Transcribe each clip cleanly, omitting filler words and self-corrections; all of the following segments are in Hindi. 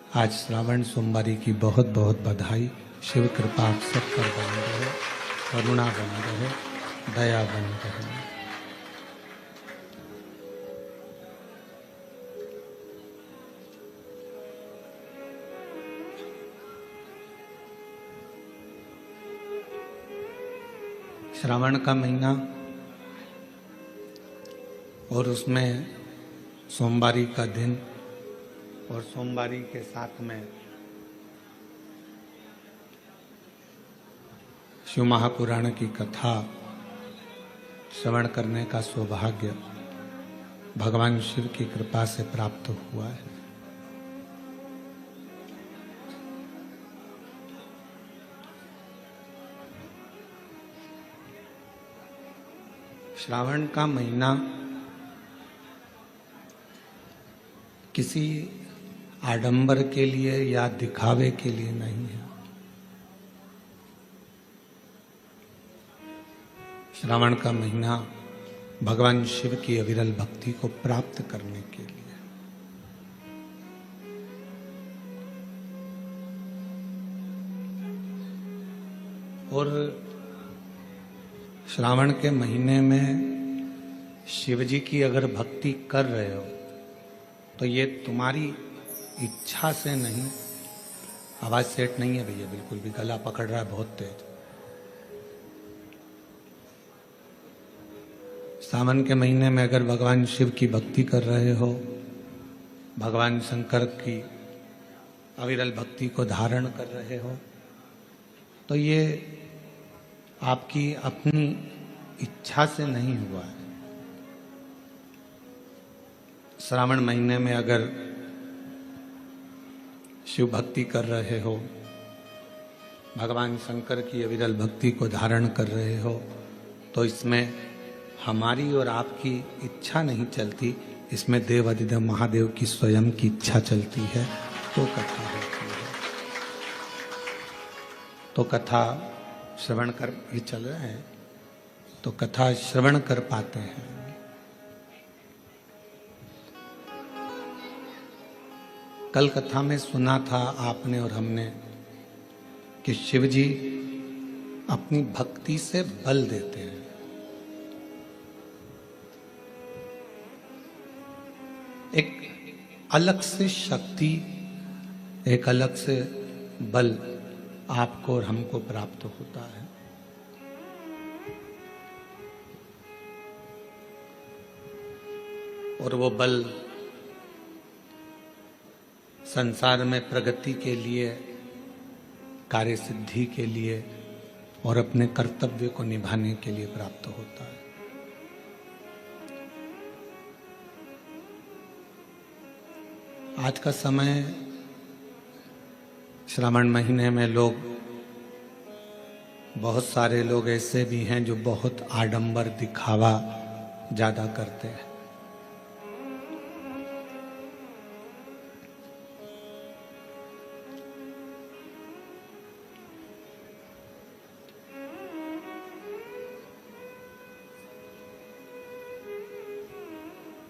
आज श्रावण सोमवारी की बहुत बहुत बधाई। शिव कृपा आप सब पर बनी रहे, करुणा बनी रहे, दया बनी रहे। श्रावण का महीना और उसमें सोमवारी का दिन और सोमवारी के साथ में शिव महापुराण की कथा श्रवण करने का सौभाग्य भगवान शिव की कृपा से प्राप्त हुआ है। श्रावण का महीना किसी आडंबर के लिए या दिखावे के लिए नहीं है। श्रावण का महीना भगवान शिव की अविरल भक्ति को प्राप्त करने के लिए। और श्रावण के महीने में शिव जी की अगर भक्ति कर रहे हो तो ये तुम्हारी इच्छा से नहीं। आवाज सेट नहीं है भैया, बिल्कुल भी गला पकड़ रहा है बहुत तेज। सावन के महीने में अगर भगवान शिव की भक्ति कर रहे हो, भगवान शंकर की अविरल भक्ति को धारण कर रहे हो, तो ये आपकी अपनी इच्छा से नहीं हुआ है। श्रावण महीने में अगर शिव भक्ति कर रहे हो, भगवान शंकर की अविरल भक्ति को धारण कर रहे हो, तो इसमें हमारी और आपकी इच्छा नहीं चलती, इसमें देव अधिदेव महादेव की स्वयं की इच्छा चलती है, तो कथा होती है। तो कथा श्रवण कर, ये चल रहे हैं तो कथा श्रवण कर पाते हैं। कल कथा में सुना था आपने और हमने कि शिव जी अपनी भक्ति से बल देते हैं। एक अलग से शक्ति, एक अलग से बल आपको और हमको प्राप्त होता है। और वो बल संसार में प्रगति के लिए, कार्य सिद्धि के लिए और अपने कर्तव्य को निभाने के लिए प्राप्त होता है। आज का समय, श्रावण महीने में लोग, बहुत सारे लोग ऐसे भी हैं जो बहुत आडंबर दिखावा ज्यादा करते हैं।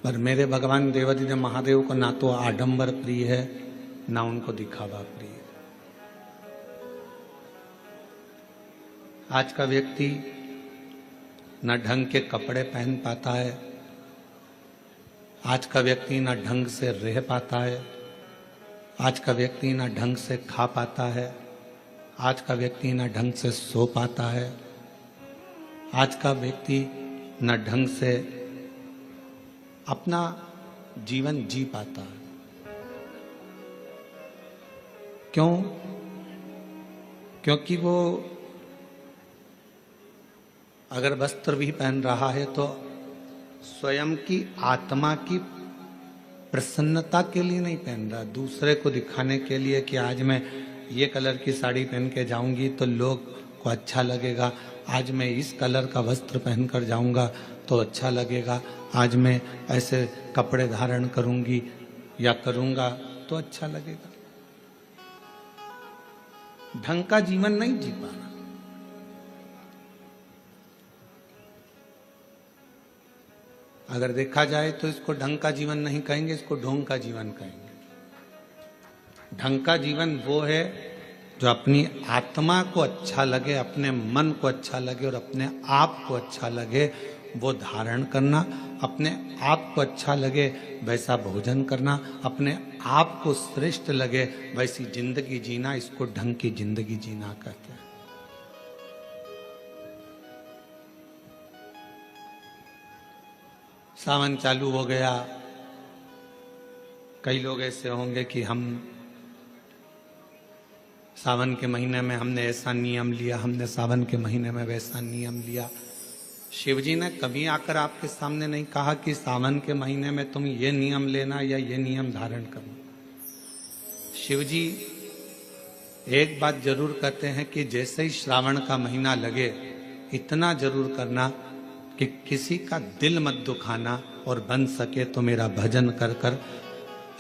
पर मेरे भगवान देवाधिदेव महादेव को ना तो आडंबर प्रिय है, ना उनको दिखावा प्रिय है। आज का व्यक्ति न ढंग के कपड़े पहन पाता है, आज का व्यक्ति न ढंग से रह पाता है, आज का व्यक्ति न ढंग से खा पाता है, आज का व्यक्ति न ढंग से सो पाता है, आज का व्यक्ति न ढंग से अपना जीवन जी पाता है। क्यों? क्योंकि वो अगर वस्त्र भी पहन रहा है तो स्वयं की आत्मा की प्रसन्नता के लिए नहीं पहन रहा, दूसरे को दिखाने के लिए कि आज मैं ये कलर की साड़ी पहन के जाऊंगी तो लोग को अच्छा लगेगा, आज मैं इस कलर का वस्त्र पहनकर जाऊंगा तो अच्छा लगेगा, आज मैं ऐसे कपड़े धारण करूंगी या करूंगा तो अच्छा लगेगा। ढंग का जीवन नहीं जी पाना। अगर देखा जाए तो इसको ढंग का जीवन नहीं कहेंगे, इसको ढोंग का जीवन कहेंगे। ढंग का जीवन वो है जो अपनी आत्मा को अच्छा लगे, अपने मन को अच्छा लगे और अपने आप को अच्छा लगे वो धारण करना, अपने आप को अच्छा लगे वैसा भोजन करना, अपने आप को श्रेष्ठ लगे वैसी जिंदगी जीना, इसको ढंग की जिंदगी जीना कहते हैं। सावन चालू हो गया, कई लोग ऐसे होंगे कि हम सावन के महीने में हमने ऐसा नियम लिया, हमने सावन के महीने में वैसा नियम लिया। शिव जी ने कभी आकर आपके सामने नहीं कहा कि सावन के महीने में तुम ये नियम लेना या ये नियम धारण करना। शिव जी एक बात जरूर कहते हैं कि जैसे ही श्रावण का महीना लगे इतना जरूर करना कि किसी का दिल मत दुखाना और बन सके तो मेरा भजन कर कर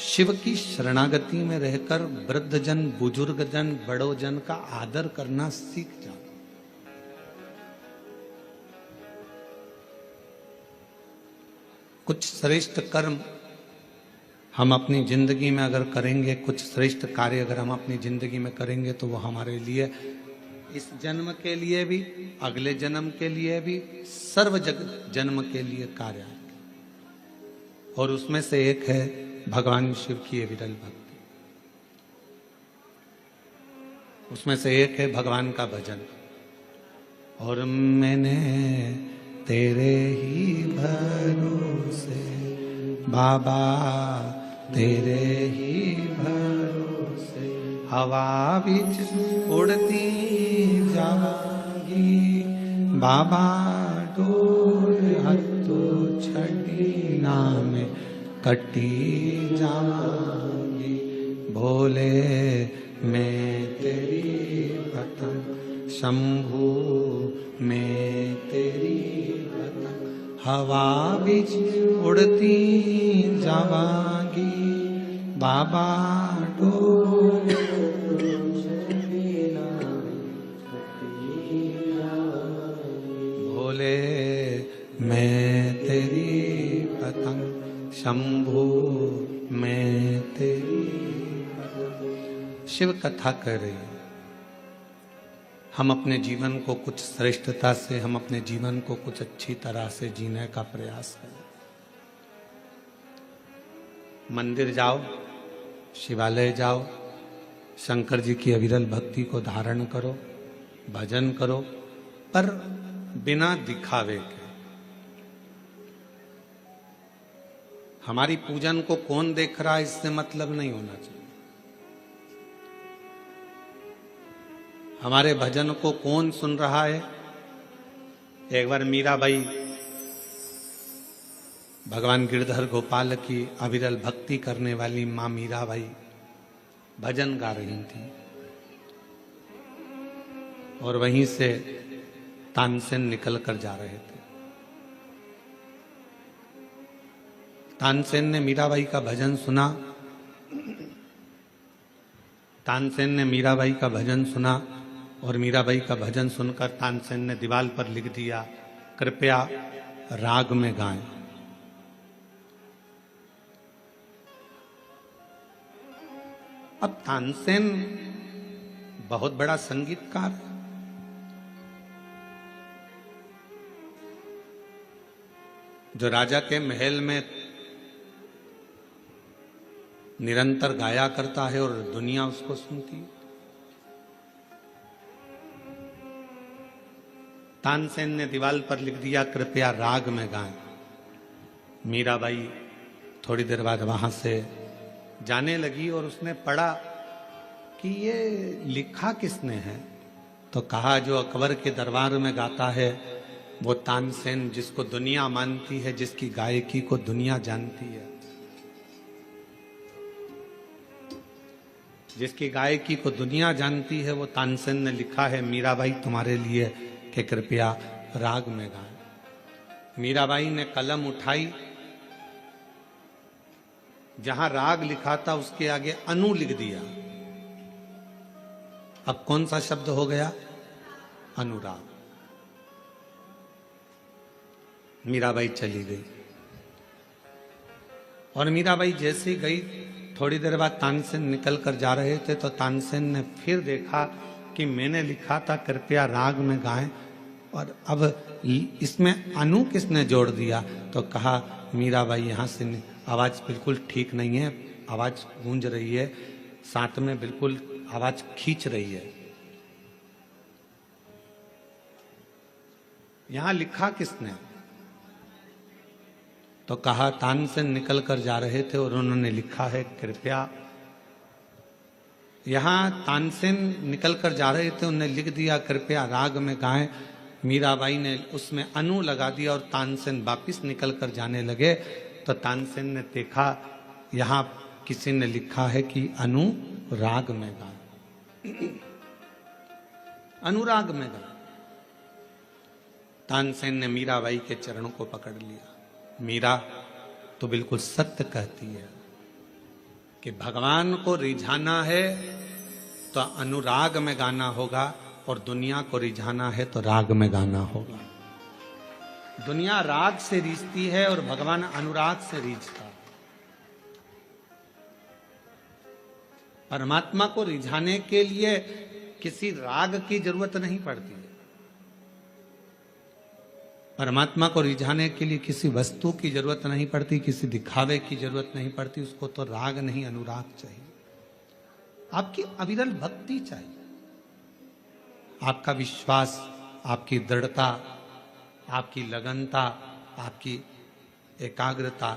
शिव की शरणागति में रहकर वृद्धजन, बुजुर्गजन, बड़ोजन का आदर करना सीख जाओ। कुछ श्रेष्ठ कर्म हम अपनी जिंदगी में अगर करेंगे, कुछ श्रेष्ठ कार्य अगर हम अपनी जिंदगी में करेंगे तो वो हमारे लिए इस जन्म के लिए भी, अगले जन्म के लिए भी, सर्व जन्म के लिए कार्य है। और उसमें से एक है भगवान शिव की विरल भक्ति, उसमें से एक है भगवान का भजन। और मैंने तेरे ही भरोसे बाबा, तेरे ही भरोसे हवा बिच उड़ती जागी बाबा, डोर हत्तो छड़ी नाम कटी जाऊंगी, भोले मैं तेरी पतंग, शंभू मैं तेरी पतंग, हवा बिच उड़ती जावांगी बाबा, डोर भोले मैं तेरी पतंग, शंभू मैं तेरी। शिव कथा कर रही है। हम अपने जीवन को कुछ श्रेष्ठता से, हम अपने जीवन को कुछ अच्छी तरह से जीने का प्रयास करें। मंदिर जाओ, शिवालय जाओ, शंकर जी की अविरल भक्ति को धारण करो, भजन करो, पर बिना दिखावे के। हमारी पूजन को कौन देख रहा है इससे मतलब नहीं होना चाहिए। हमारे भजन को कौन सुन रहा है। एक बार मीराबाई भगवान गिरधर गोपाल की अविरल भक्ति करने वाली मां मीराबाई भजन गा रही थी और वहीं से तानसेन निकल कर जा रहे थे। तानसेन ने मीराबाई का भजन सुना, तानसेन ने मीराबाई का भजन सुना और मीराबाई का भजन सुनकर तानसेन ने दीवार पर लिख दिया, कृपया राग में गाएं। अब तानसेन बहुत बड़ा संगीतकार है, जो राजा के महल में निरंतर गाया करता है और दुनिया उसको सुनती है। तानसेन ने दीवार पर लिख दिया, कृपया राग में गाएं। मीराबाई थोड़ी देर बाद वहां से जाने लगी और उसने पढ़ा कि ये लिखा किसने है, तो कहा जो अकबर के दरबार में गाता है वो तानसेन, जिसको दुनिया मानती है, जिसकी गायकी को दुनिया जानती है, जिसकी गायकी को दुनिया जानती है, वो तानसेन ने लिखा है मीराबाई तुम्हारे लिए कि कृपया राग में गाएं। मीराबाई ने कलम उठाई, जहां राग लिखा था उसके आगे अनु लिख दिया। अब कौन सा शब्द हो गया? अनुराग। मीराबाई चली गई और मीराबाई जैसे गई थोड़ी देर बाद तानसेन निकल कर जा रहे थे तो तानसेन ने फिर देखा कि मैंने लिखा था कृपया राग में गाएं, और अब इसमें अनु किसने जोड़ दिया? तो कहा मीराबाई यहाँ से आवाज बिल्कुल ठीक नहीं है, आवाज गूंज रही है, साथ में बिल्कुल आवाज खींच रही है। यहां लिखा किसने? तो कहा तानसेन निकल कर जा रहे थे और उन्होंने लिखा है कृपया। यहां तानसेन निकल कर जा रहे थे, उन्होंने लिख दिया कृपया राग में गाएं। मीराबाई ने उसमें अनु लगा दिया और तानसेन वापिस निकल कर जाने लगे तो तानसेन ने देखा यहां किसी ने लिखा है कि अनु राग में गाएं, अनुराग में गाएं। तानसेन ने मीराबाई के चरणों को पकड़ लिया। मीरा तो बिल्कुल सत्य कहती है कि भगवान को रिझाना है तो अनुराग में गाना होगा, और दुनिया को रिझाना है तो राग में गाना होगा। दुनिया राग से रिझती है और भगवान अनुराग से रिझता है। परमात्मा को रिझाने के लिए किसी राग की जरूरत नहीं पड़ती है। परमात्मा को रिझाने के लिए किसी वस्तु की जरूरत नहीं पड़ती, किसी दिखावे की जरूरत नहीं पड़ती। उसको तो राग नहीं अनुराग चाहिए। आपकी अविरल भक्ति चाहिए, आपका विश्वास, आपकी दृढ़ता, आपकी लगनता, आपकी एकाग्रता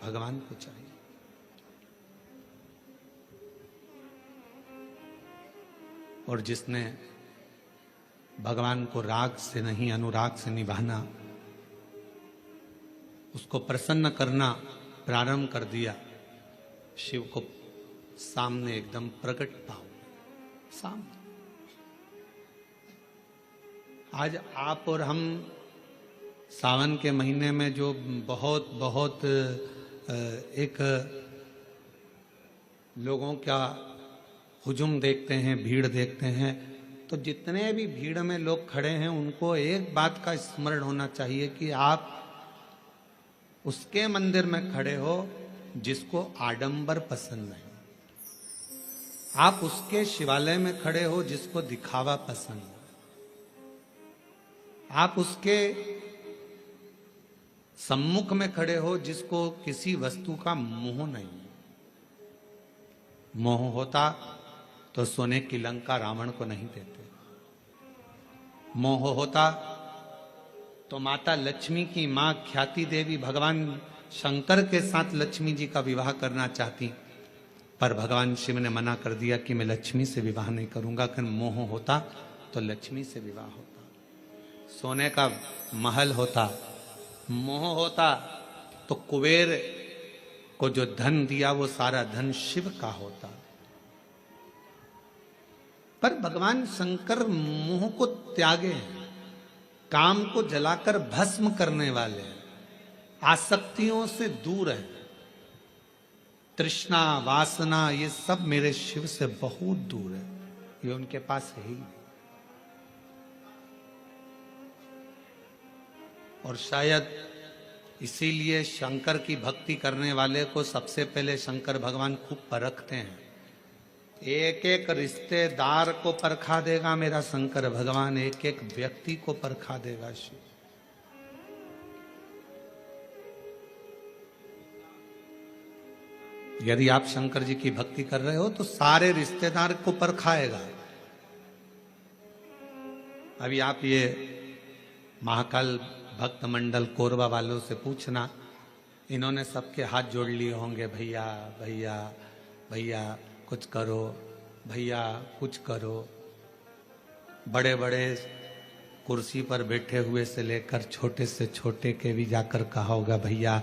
भगवान को चाहिए। और जिसने भगवान को राग से नहीं अनुराग से निभाना, उसको प्रसन्न करना प्रारंभ कर दिया, शिव को सामने एकदम प्रकट पाओ सामने। आज आप और हम सावन के महीने में जो बहुत बहुत एक लोगों का हुजूम देखते हैं, भीड़ देखते हैं, तो जितने भी भीड़ में लोग खड़े हैं उनको एक बात का स्मरण होना चाहिए कि आप उसके मंदिर में खड़े हो जिसको आडंबर पसंद नहीं। आप उसके शिवालय में खड़े हो जिसको दिखावा पसंद है। आप उसके सम्मुख में खड़े हो जिसको किसी वस्तु का मोह नहीं। मोह होता तो सोने की लंका रावण को नहीं देते। मोह होता तो माता लक्ष्मी की मां ख्याति देवी भगवान शंकर के साथ लक्ष्मी जी का विवाह करना चाहती, पर भगवान शिव ने मना कर दिया कि मैं लक्ष्मी से विवाह नहीं करूंगा। कि मोह होता तो लक्ष्मी से विवाह होता, सोने का महल होता। मोह होता तो कुबेर को जो धन दिया वो सारा धन शिव का होता। पर भगवान शंकर मोह को त्यागे हैं, काम को जलाकर भस्म करने वाले हैं, आसक्तियों से दूर है। तृष्णा वासना ये सब मेरे शिव से बहुत दूर है, ये उनके पास है ही। और शायद इसीलिए शंकर की भक्ति करने वाले को सबसे पहले शंकर भगवान खूब परखते हैं। एक एक रिश्तेदार को परखा देगा मेरा शंकर भगवान, एक एक व्यक्ति को परखा देगा शिव। यदि आप शंकर जी की भक्ति कर रहे हो तो सारे रिश्तेदार को परखाएगा। अभी आप ये महाकाल भक्त मंडल कोरबा वालों से पूछना, इन्होंने सबके हाथ जोड़ लिए होंगे, भैया भैया भैया कुछ करो, भैया कुछ करो। बड़े बड़े कुर्सी पर बैठे हुए से लेकर छोटे से छोटे के भी जाकर कहा होगा, भैया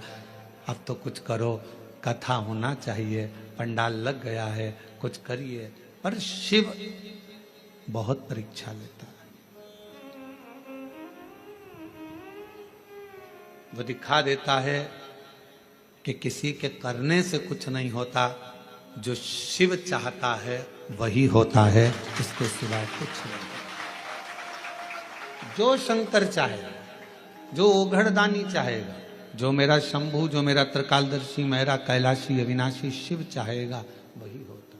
अब तो कुछ करो, कथा होना चाहिए, पंडाल लग गया है, कुछ करिए। पर शिव बहुत परीक्षा लेता है। वो दिखा देता है कि किसी के करने से कुछ नहीं होता, जो शिव चाहता है वही होता है, इसके सिवाय कुछ नहीं। जो शंकर चाहेगा, जो ओघड़दानी चाहेगा, जो मेरा शंभु, जो मेरा त्रिकालदर्शी, मेरा कैलाशी अविनाशी शिव चाहेगा वही होता।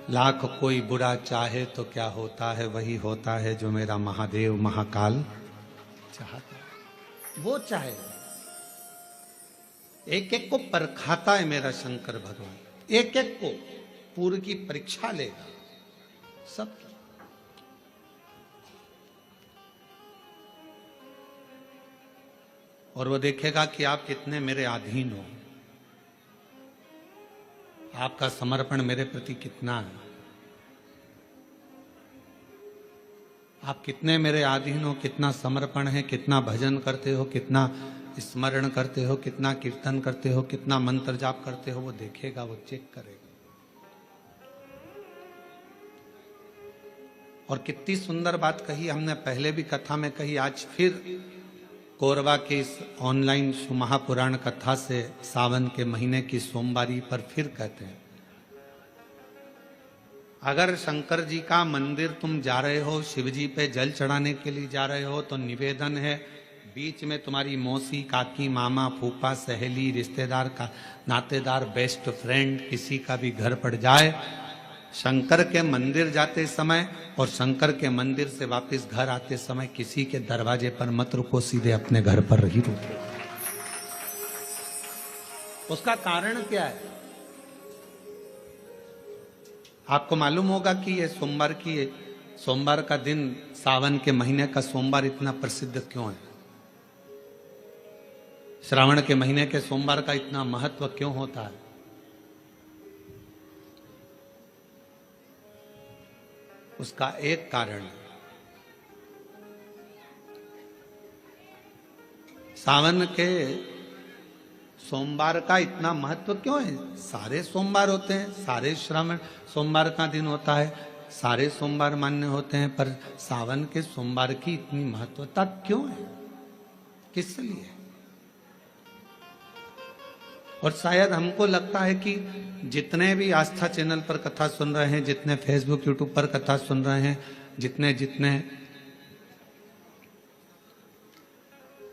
लाख कोई बुरा चाहे तो क्या होता है, वही होता है जो मेरा महादेव महाकाल चाहता है, वो चाहेगा। एक एक को परखाता है मेरा शंकर भगवान, एक एक को पूर्व की परीक्षा लेगा सब। और वो देखेगा कि आप कितने मेरे अधीन हो, आपका समर्पण मेरे प्रति कितना है, आप कितने मेरे अधीन हो, कितना समर्पण है, कितना भजन करते हो, कितना स्मरण करते हो, कितना कीर्तन करते हो, कितना मंत्र जाप करते हो, वो देखेगा, वो चेक करेगा। और कितनी सुंदर बात कही हमने, पहले भी कथा में कही, आज फिर कोरबा के इस ऑनलाइन महापुराण कथा से सावन के महीने की सोमवारी पर फिर कहते हैं, अगर शंकर जी का मंदिर तुम जा रहे हो, शिव जी पे जल चढ़ाने के लिए जा रहे हो, तो निवेदन है बीच में तुम्हारी मौसी, काकी, मामा, फूफा, सहेली, रिश्तेदार का नातेदार, बेस्ट फ्रेंड किसी का भी घर पड़ जाए, शंकर के मंदिर जाते समय और शंकर के मंदिर से वापस घर आते समय किसी के दरवाजे पर मत रुको, सीधे अपने घर पर ही रुको। उसका कारण क्या है? आपको मालूम होगा कि ये सोमवार का दिन, सावन के महीने का सोमवार इतना प्रसिद्ध क्यों है? श्रावण के महीने के सोमवार का इतना महत्व क्यों होता है? उसका एक कारण है, सावन के सोमवार का इतना महत्व क्यों है? सारे सोमवार होते हैं, सारे श्रावण सोमवार का दिन होता है, सारे सोमवार मान्य होते हैं, पर सावन के सोमवार की इतनी महत्वता क्यों है, किस लिए? और शायद हमको लगता है कि जितने भी आस्था चैनल पर कथा सुन रहे हैं, जितने फेसबुक यूट्यूब पर कथा सुन रहे हैं, जितने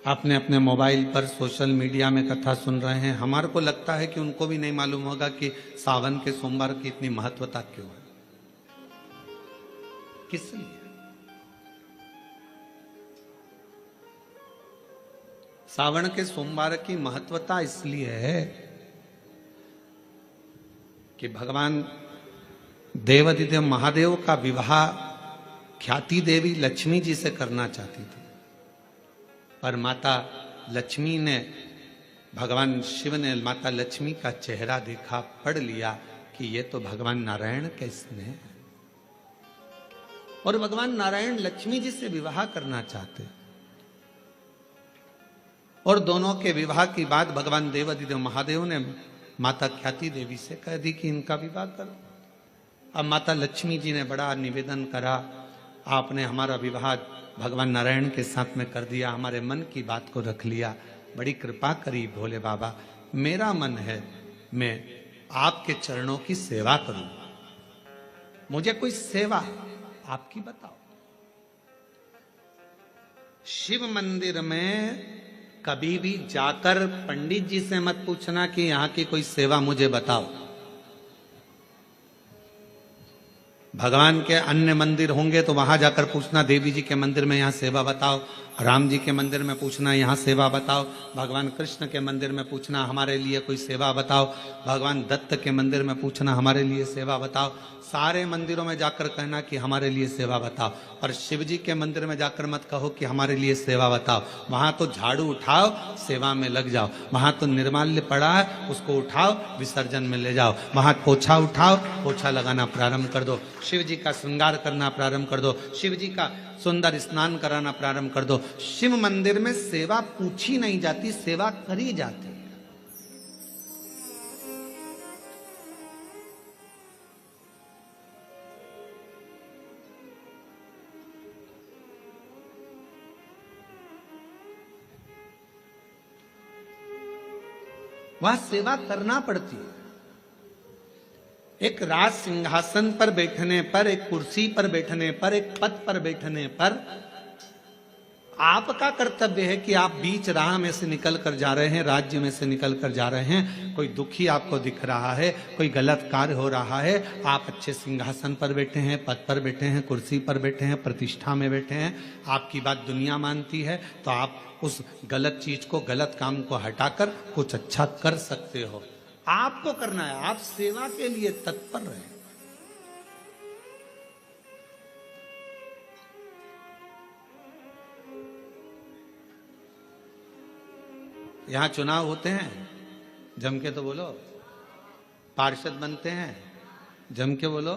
अपने अपने मोबाइल पर सोशल मीडिया में कथा सुन रहे हैं, हमारे को लगता है कि उनको भी नहीं मालूम होगा कि सावन के सोमवार की इतनी महत्वता क्यों है, किस लिए? सावन के सोमवार की महत्वता इसलिए है कि भगवान देवाधिदेव महादेव का विवाह ख्याति देवी लक्ष्मी जी से करना चाहती थी, पर माता लक्ष्मी ने, भगवान शिव ने माता लक्ष्मी का चेहरा देखा, पढ़ लिया कि ये तो भगवान नारायण का स्नेह है, और भगवान नारायण लक्ष्मी जी से विवाह करना चाहते। और दोनों के विवाह की बात भगवान देवाधिदेव महादेव ने माता ख्याति देवी से कह दी कि इनका विवाह करो। अब माता लक्ष्मी जी ने बड़ा निवेदन करा, आपने हमारा विवाह भगवान नारायण के साथ में कर दिया, हमारे मन की बात को रख लिया, बड़ी कृपा करी भोले बाबा, मेरा मन है मैं आपके चरणों की सेवा करूं, मुझे कोई सेवा आपकी बताओ। शिव मंदिर में कभी भी जाकर पंडित जी से मत पूछना कि यहां की कोई सेवा मुझे बताओ। भगवान के अन्य मंदिर होंगे तो वहां जाकर पूछना, देवी जी के मंदिर में यहां सेवा बताओ, राम जी के मंदिर में पूछना यहां सेवा बताओ, भगवान कृष्ण के मंदिर में पूछना हमारे लिए कोई सेवा बताओ, भगवान दत्त के मंदिर में पूछना हमारे लिए सेवा बताओ। सारे मंदिरों में जाकर कहना कि हमारे लिए सेवा बताओ, और शिव जी के मंदिर में जाकर मत कहो कि हमारे लिए सेवा बताओ। वहां तो झाड़ू उठाओ, सेवा में लग जाओ, वहां तो निर्माल्य पड़ा है उसको उठाओ, विसर्जन में ले जाओ, वहां पोछा उठाओ, पोछा लगाना प्रारंभ कर दो, शिव जी का श्रृंगार करना प्रारंभ कर दो, शिव जी का सुंदर स्नान कराना प्रारंभ कर दो। शिव मंदिर में सेवा पूछी नहीं जाती, सेवा करी जाती। वहां सेवा करना पड़ती है। एक राज सिंहासन पर बैठने पर, एक कुर्सी पर बैठने पर, एक पद पर बैठने पर आपका कर्तव्य है कि आप बीच राह में से निकल कर जा रहे हैं, राज्य में से निकल कर जा रहे हैं, कोई दुखी आपको दिख रहा है, कोई गलत कार्य हो रहा है, आप अच्छे सिंहासन पर बैठे हैं, पद पर बैठे हैं, कुर्सी पर बैठे हैं, प्रतिष्ठा में बैठे हैं, आपकी बात दुनिया मानती है, तो आप उस गलत चीज को, गलत काम को हटाकर कुछ अच्छा कर सकते हो। आपको करना है, आप सेवा के लिए तत्पर रहें। यहां चुनाव होते हैं, जम के तो बोलो, पार्षद बनते हैं, जम के बोलो,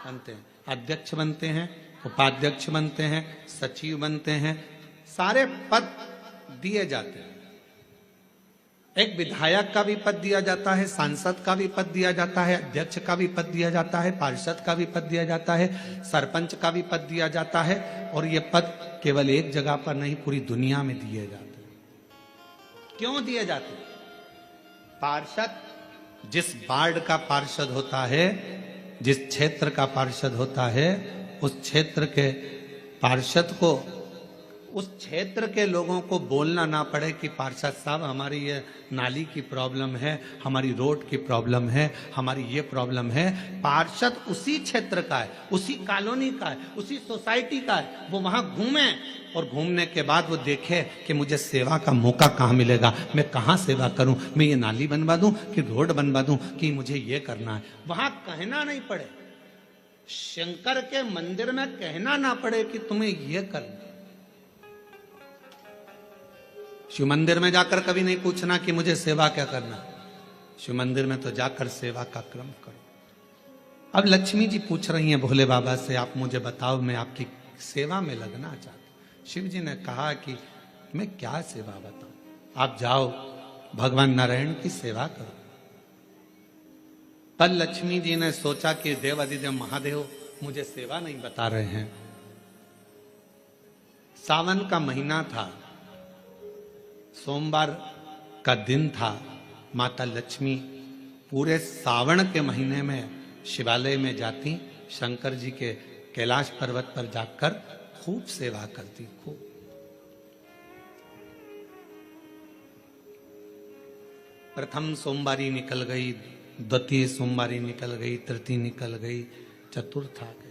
बनते हैं, अध्यक्ष बनते हैं, उपाध्यक्ष बनते हैं, सचिव बनते हैं, सारे पद दिए जाते हैं। एक विधायक का भी पद दिया जाता है, सांसद का भी पद दिया जाता है, अध्यक्ष का भी पद दिया जाता है, पार्षद का भी पद दिया जाता है, सरपंच का भी पद दिया जाता है। और ये पद केवल एक जगह पर नहीं, पूरी दुनिया में दिए जाते हैं। क्यों दिए जाते हैं? पार्षद जिस वार्ड का पार्षद होता है, जिस क्षेत्र का पार्षद होता है, उस क्षेत्र के पार्षद को, उस क्षेत्र के लोगों को बोलना ना पड़े कि पार्षद साहब हमारी ये नाली की प्रॉब्लम है, हमारी रोड की प्रॉब्लम है, हमारी ये प्रॉब्लम है। पार्षद उसी क्षेत्र का है, उसी कॉलोनी का है, उसी सोसाइटी का है। वो वहां घूमे और घूमने के बाद वो देखे कि मुझे सेवा का मौका कहाँ मिलेगा, मैं कहाँ सेवा करूं, मैं ये नाली बनवा दूं कि रोड बनवा दूं कि मुझे ये करना है। वहां कहना नहीं पड़े, शंकर के मंदिर में कहना ना पड़े कि तुम्हें ये करना। शिव मंदिर में जाकर कभी नहीं पूछना कि मुझे सेवा क्या करना। शिव मंदिर में तो जाकर सेवा का क्रम करो। अब लक्ष्मी जी पूछ रही हैं भोले बाबा से, आप मुझे बताओ, मैं आपकी सेवा में लगना चाहती हूं। शिव जी ने कहा कि मैं क्या सेवा बताऊं, आप जाओ भगवान नारायण की सेवा करो। तब लक्ष्मी जी ने सोचा कि देवाधिदेव महादेव मुझे सेवा नहीं बता रहे हैं। सावन का महीना था, सोमवार का दिन था। माता लक्ष्मी पूरे सावन के महीने में शिवालय में जाती, शंकर जी के कैलाश पर्वत पर जाकर खूब सेवा करती, खूब। प्रथम सोमवारी निकल गई, द्वितीय सोमवारी निकल गई, तृतीय निकल गई, चतुर्थ आ गई।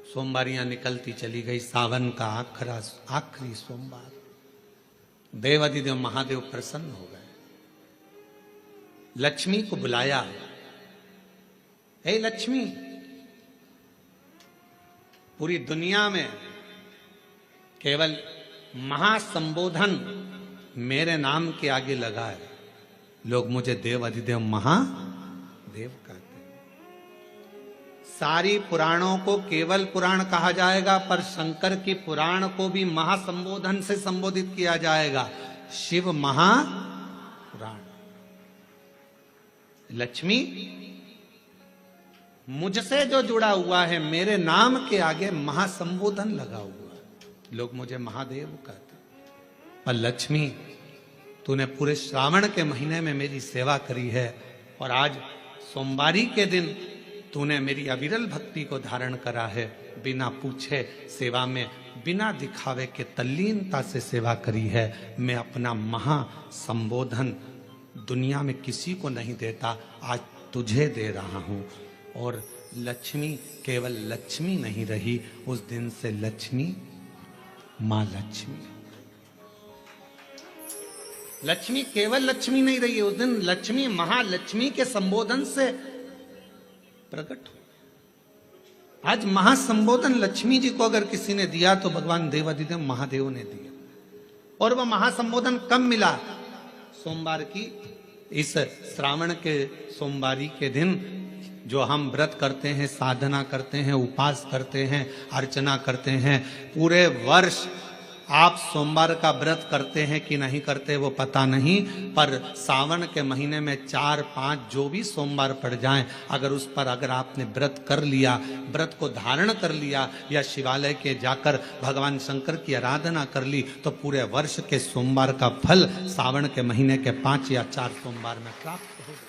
सोमवारियां निकलती चली गई। सावन का आखिरी सोमवार, देवाधिदेव महादेव प्रसन्न हो गए, लक्ष्मी को बुलाया। हे लक्ष्मी, पूरी दुनिया में केवल महासंबोधन मेरे नाम के आगे लगा है, लोग मुझे देवाधिदेव महादेव कहते हैं। सारी पुराणों को केवल पुराण कहा जाएगा, पर शंकर की पुराण को भी महासंबोधन से संबोधित किया जाएगा, शिव महापुराण। लक्ष्मी, मुझसे जो जुड़ा हुआ है, मेरे नाम के आगे महासंबोधन लगा हुआ है, लोग मुझे महादेव कहते। पर लक्ष्मी, तूने पूरे श्रावण के महीने में मेरी सेवा करी है, और आज सोमवारी के दिन तूने मेरी अविरल भक्ति को धारण करा है। बिना पूछे सेवा में, बिना दिखावे के तल्लीनता से सेवा करी है। मैं अपना महासंबोधन दुनिया में किसी को नहीं देता, आज तुझे दे रहा हूं। और लक्ष्मी केवल लक्ष्मी नहीं रही, उस दिन से लक्ष्मी मां लक्ष्मी। लक्ष्मी केवल लक्ष्मी नहीं रही, उस दिन लक्ष्मी महालक्ष्मी के संबोधन से प्रकट हो। आज महासंबोधन लक्ष्मी जी को अगर किसी ने दिया तो भगवान देवाधिदेव महादेव ने दिया। और वह महासंबोधन कब मिला? सोमवार की, इस श्रावण के सोमवारी के दिन जो हम व्रत करते हैं, साधना करते हैं, उपास करते हैं, अर्चना करते हैं, पूरे वर्ष आप सोमवार का व्रत करते हैं कि नहीं करते वो पता नहीं, पर सावन के महीने में 4-5 जो भी सोमवार पड़ जाएं, अगर उस पर अगर आपने व्रत कर लिया, व्रत को धारण कर लिया या शिवालय के जाकर भगवान शंकर की आराधना कर ली, तो पूरे वर्ष के सोमवार का फल सावन के महीने के 5 या 4 सोमवार में प्राप्त होगा।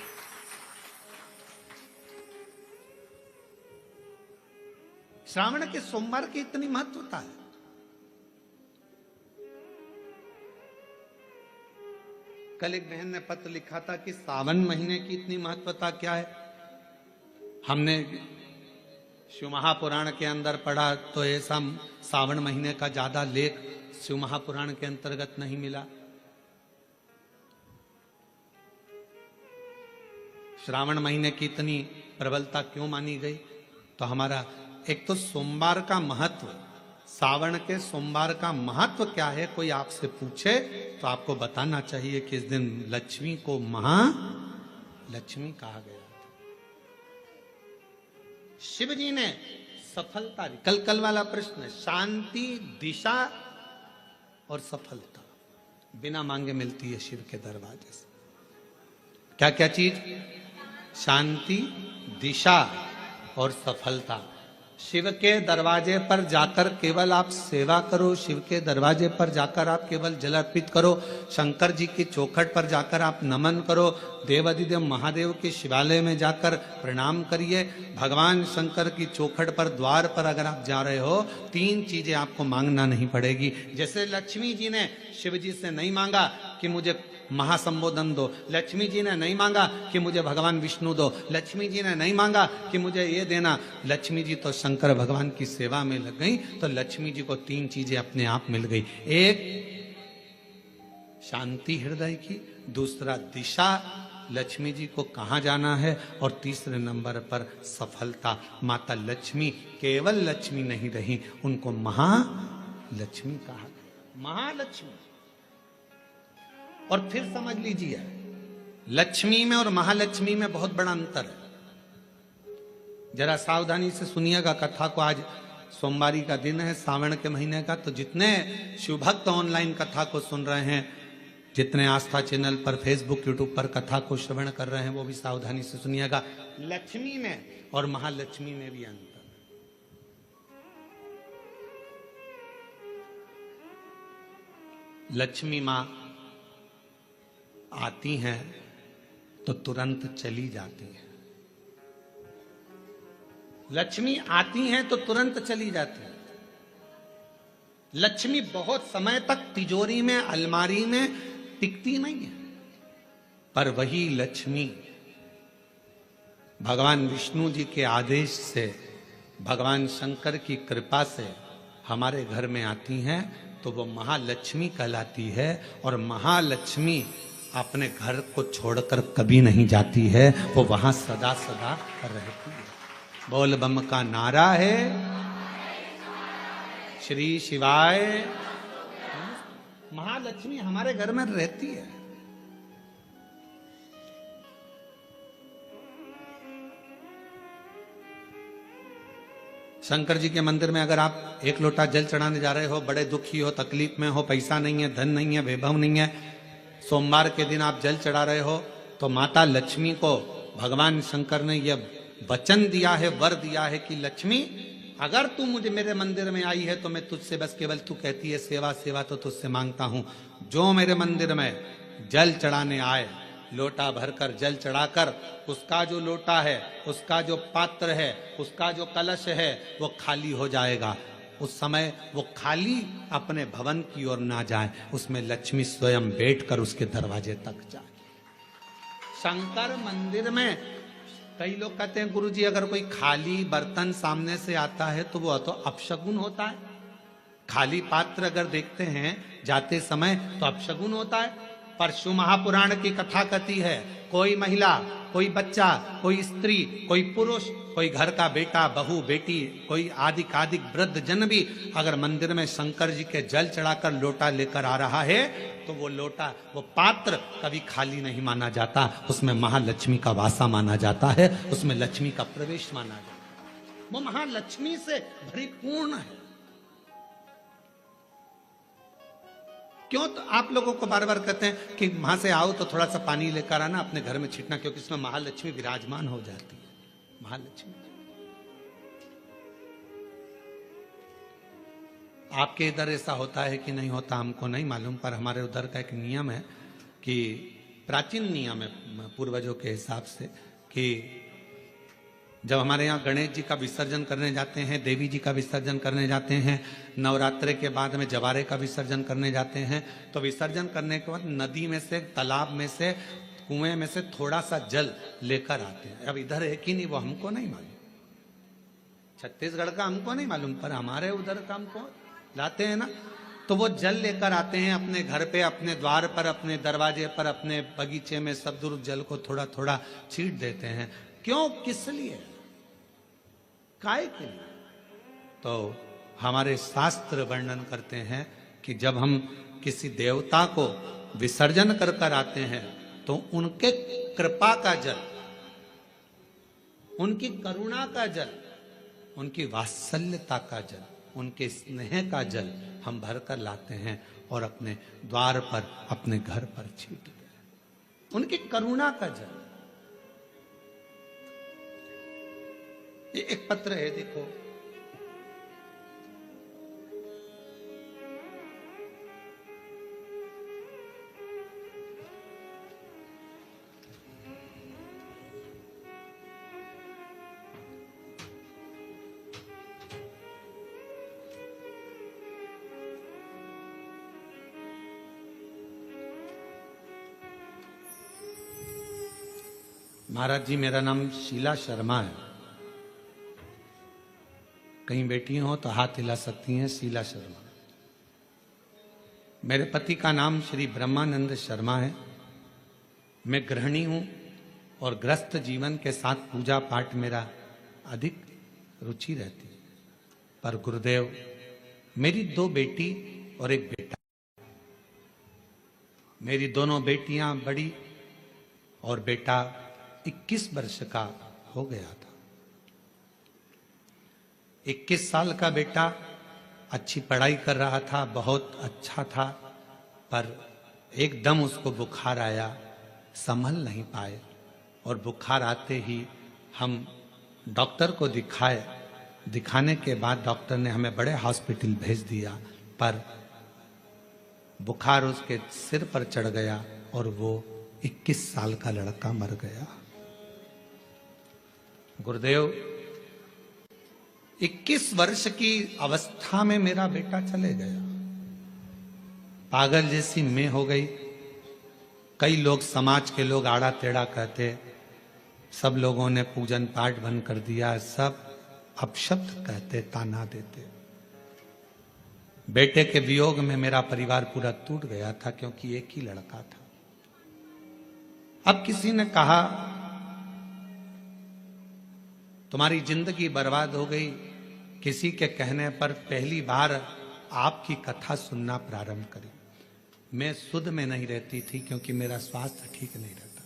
श्रावण के सोमवार की इतनी महत्वता है। कल एक बहन ने पत्र लिखा था कि सावन महीने की इतनी महत्वता क्या है। हमने शिव महापुराण के अंदर पढ़ा तो ऐसा सावन महीने का ज्यादा लेख शिव महापुराण के अंतर्गत नहीं मिला। श्रावण महीने की इतनी प्रबलता क्यों मानी गई? तो हमारा एक तो सोमवार का महत्व, सावन के सोमवार का महत्व क्या है, कोई आपसे पूछे तो आपको बताना चाहिए कि इस दिन लक्ष्मी को महालक्ष्मी कहा गया। शिव जी ने सफलता दी। कल वाला प्रश्न, शांति, दिशा और सफलता बिना मांगे मिलती है शिव के दरवाजे से। क्या क्या चीज? शांति, दिशा और सफलता। शिव के दरवाजे पर जाकर केवल आप सेवा करो, शिव के दरवाजे पर जाकर आप केवल जल अर्पित करो, शंकर जी की चौखट पर जाकर आप नमन करो, देवाधिदेव महादेव के शिवालय में जाकर प्रणाम करिए। भगवान शंकर की चौखट पर, द्वार पर अगर आप जा रहे हो, 3 चीजें आपको मांगना नहीं पड़ेगी। जैसे लक्ष्मी जी ने शिव जी से नहीं मांगा कि मुझे महासंबोधन दो, लक्ष्मी जी ने नहीं मांगा कि मुझे भगवान विष्णु दो, लक्ष्मी जी ने नहीं मांगा कि मुझे ये देना। लक्ष्मी जी तो शंकर भगवान की सेवा में लग गई, तो लक्ष्मी जी को 3 चीजें अपने आप मिल गई। एक शांति हृदय की, दूसरा दिशा, लक्ष्मी जी को कहाँ जाना है, और तीसरे नंबर पर सफलता। माता लक्ष्मी केवल लक्ष्मी नहीं रही, उनको महालक्ष्मी कहा। महालक्ष्मी। और फिर समझ लीजिए, लक्ष्मी में और महालक्ष्मी में बहुत बड़ा अंतर है। जरा सावधानी से सुनिएगा कथा को। आज सोमवारी का दिन है, सावन के महीने का, तो जितने शिव भक्त ऑनलाइन कथा को सुन रहे हैं, जितने आस्था चैनल पर, फेसबुक, यूट्यूब पर कथा को श्रवण कर रहे हैं, वो भी सावधानी से सुनिएगा। लक्ष्मी में और महालक्ष्मी में भी अंतर। लक्ष्मी मां आती हैं तो तुरंत चली जाती है। लक्ष्मी आती हैं तो तुरंत चली जाती है। लक्ष्मी बहुत समय तक तिजोरी में, अलमारी में टिकती नहीं है। पर वही लक्ष्मी भगवान विष्णु जी के आदेश से, भगवान शंकर की कृपा से हमारे घर में आती हैं, तो वो महालक्ष्मी कहलाती है। और महालक्ष्मी अपने घर को छोड़कर कभी नहीं जाती है, वो वहां सदा सदा रहती है। बोल बम का नारा है, श्री शिवाय। महालक्ष्मी हमारे घर में रहती है। शंकर जी के मंदिर में अगर आप 1 लोटा जल चढ़ाने जा रहे हो, बड़े दुखी हो, तकलीफ में हो, पैसा नहीं है, धन नहीं है, वैभव नहीं है, सोमवार के दिन आप जल चढ़ा रहे हो, तो माता लक्ष्मी को भगवान शंकर ने यह वचन दिया है, वर दिया है कि लक्ष्मी, अगर तू मुझे मेरे मंदिर में आई है तो मैं तुझसे बस केवल, तू कहती है सेवा, सेवा तो तुझसे मांगता हूं, जो मेरे मंदिर में जल चढ़ाने आए, लोटा भरकर जल चढ़ाकर, उसका जो लोटा है, उसका जो पात्र है, उसका जो कलश है, वो खाली हो जाएगा। उस समय वो खाली अपने भवन की ओर ना जाए, उसमें लक्ष्मी स्वयं बैठकर उसके दरवाजे तक जाए। शंकर मंदिर में कई लोग कहते हैं, गुरुजी अगर कोई खाली बर्तन सामने से आता है तो वो तो अपशगुन होता है। खाली पात्र अगर देखते हैं जाते समय तो अपशगुन होता है। पर शिव महापुराण की कथा कहती है, कोई महिला, कोई बच्चा, कोई स्त्री, कोई पुरुष, कोई घर का बेटा, बहू, बेटी, कोई आदिक वृद्ध जन भी अगर मंदिर में शंकर जी के जल चढ़ाकर लोटा लेकर आ रहा है, तो वो लोटा, वो पात्र कभी खाली नहीं माना जाता, उसमें महालक्ष्मी का वासा माना जाता है, उसमें लक्ष्मी का प्रवेश माना जाता है। वो महालक्ष्मी से परिपूर्ण है। क्यों? तो आप लोगों को बार बार कहते हैं कि वहां से आओ तो थोड़ा सा पानी लेकर आना, अपने घर में छिटना, क्योंकि इसमें महालक्ष्मी विराजमान हो जाती है। महालक्ष्मी आपके इधर ऐसा होता है कि नहीं होता हमको नहीं मालूम, पर हमारे उधर का एक नियम है कि प्राचीन नियम है पूर्वजों के हिसाब से कि जब हमारे यहाँ गणेश जी का विसर्जन करने जाते हैं, देवी जी का विसर्जन करने जाते हैं, नवरात्रे के बाद में जवारे का विसर्जन करने जाते हैं, तो विसर्जन करने के बाद नदी में से, तालाब में से, कुएं में से थोड़ा सा जल लेकर आते हैं। अब इधर है कि नहीं वो हमको नहीं मालूम, छत्तीसगढ़ का हमको नहीं मालूम, पर हमारे उधर का हमको लाते हैं ना। तो वो जल लेकर आते हैं अपने घर पे, अपने द्वार पर, अपने दरवाजे पर, अपने बगीचे में, सब दूर जल को थोड़ा थोड़ा छीट देते हैं। क्यों? किस लिए? काय के लिए? तो हमारे शास्त्र वर्णन करते हैं कि जब हम किसी देवता को विसर्जन कर कर आते हैं तो उनके कृपा का जल, उनकी करुणा का जल, उनकी वात्सल्यता का जल, उनके स्नेह का जल हम भर कर लाते हैं और अपने द्वार पर, अपने घर पर छींटते हैं। उनकी करुणा का जल। ये एक पत्र है, देखो, महाराज जी मेरा नाम शीला शर्मा है। कहीं बैठी हो तो हाथ हिला सकती हैं, शीला शर्मा। मेरे पति का नाम श्री ब्रह्मानंद शर्मा है। मैं गृहिणी हूं और ग्रस्त जीवन के साथ पूजा पाठ मेरा अधिक रुचि रहती है। पर गुरुदेव, मेरी 2 बेटी और 1 बेटा, मेरी दोनों बेटियां बड़ी और बेटा 21 वर्ष का हो गया था। 21 साल का बेटा अच्छी पढ़ाई कर रहा था, बहुत अच्छा था, पर एकदम उसको बुखार आया, संभल नहीं पाए और बुखार आते ही हम डॉक्टर को दिखाए। दिखाने के बाद डॉक्टर ने हमें बड़े हॉस्पिटल भेज दिया, पर बुखार उसके सिर पर चढ़ गया और वो 21 साल का लड़का मर गया। गुरुदेव, 21 वर्ष की अवस्था में मेरा बेटा चले गया। पागल जैसी मैं हो गई। कई लोग, समाज के लोग आड़ा टेढ़ा कहते, सब लोगों ने पूजन पाठ बंद कर दिया, सब अपशब्द कहते, ताना देते। बेटे के वियोग में मेरा परिवार पूरा टूट गया था, क्योंकि एक ही लड़का था। अब किसी ने कहा तुम्हारी जिंदगी बर्बाद हो गई। किसी के कहने पर पहली बार आपकी कथा सुनना प्रारंभ करी। मैं सुध में नहीं रहती थी क्योंकि मेरा स्वास्थ्य ठीक नहीं रहता,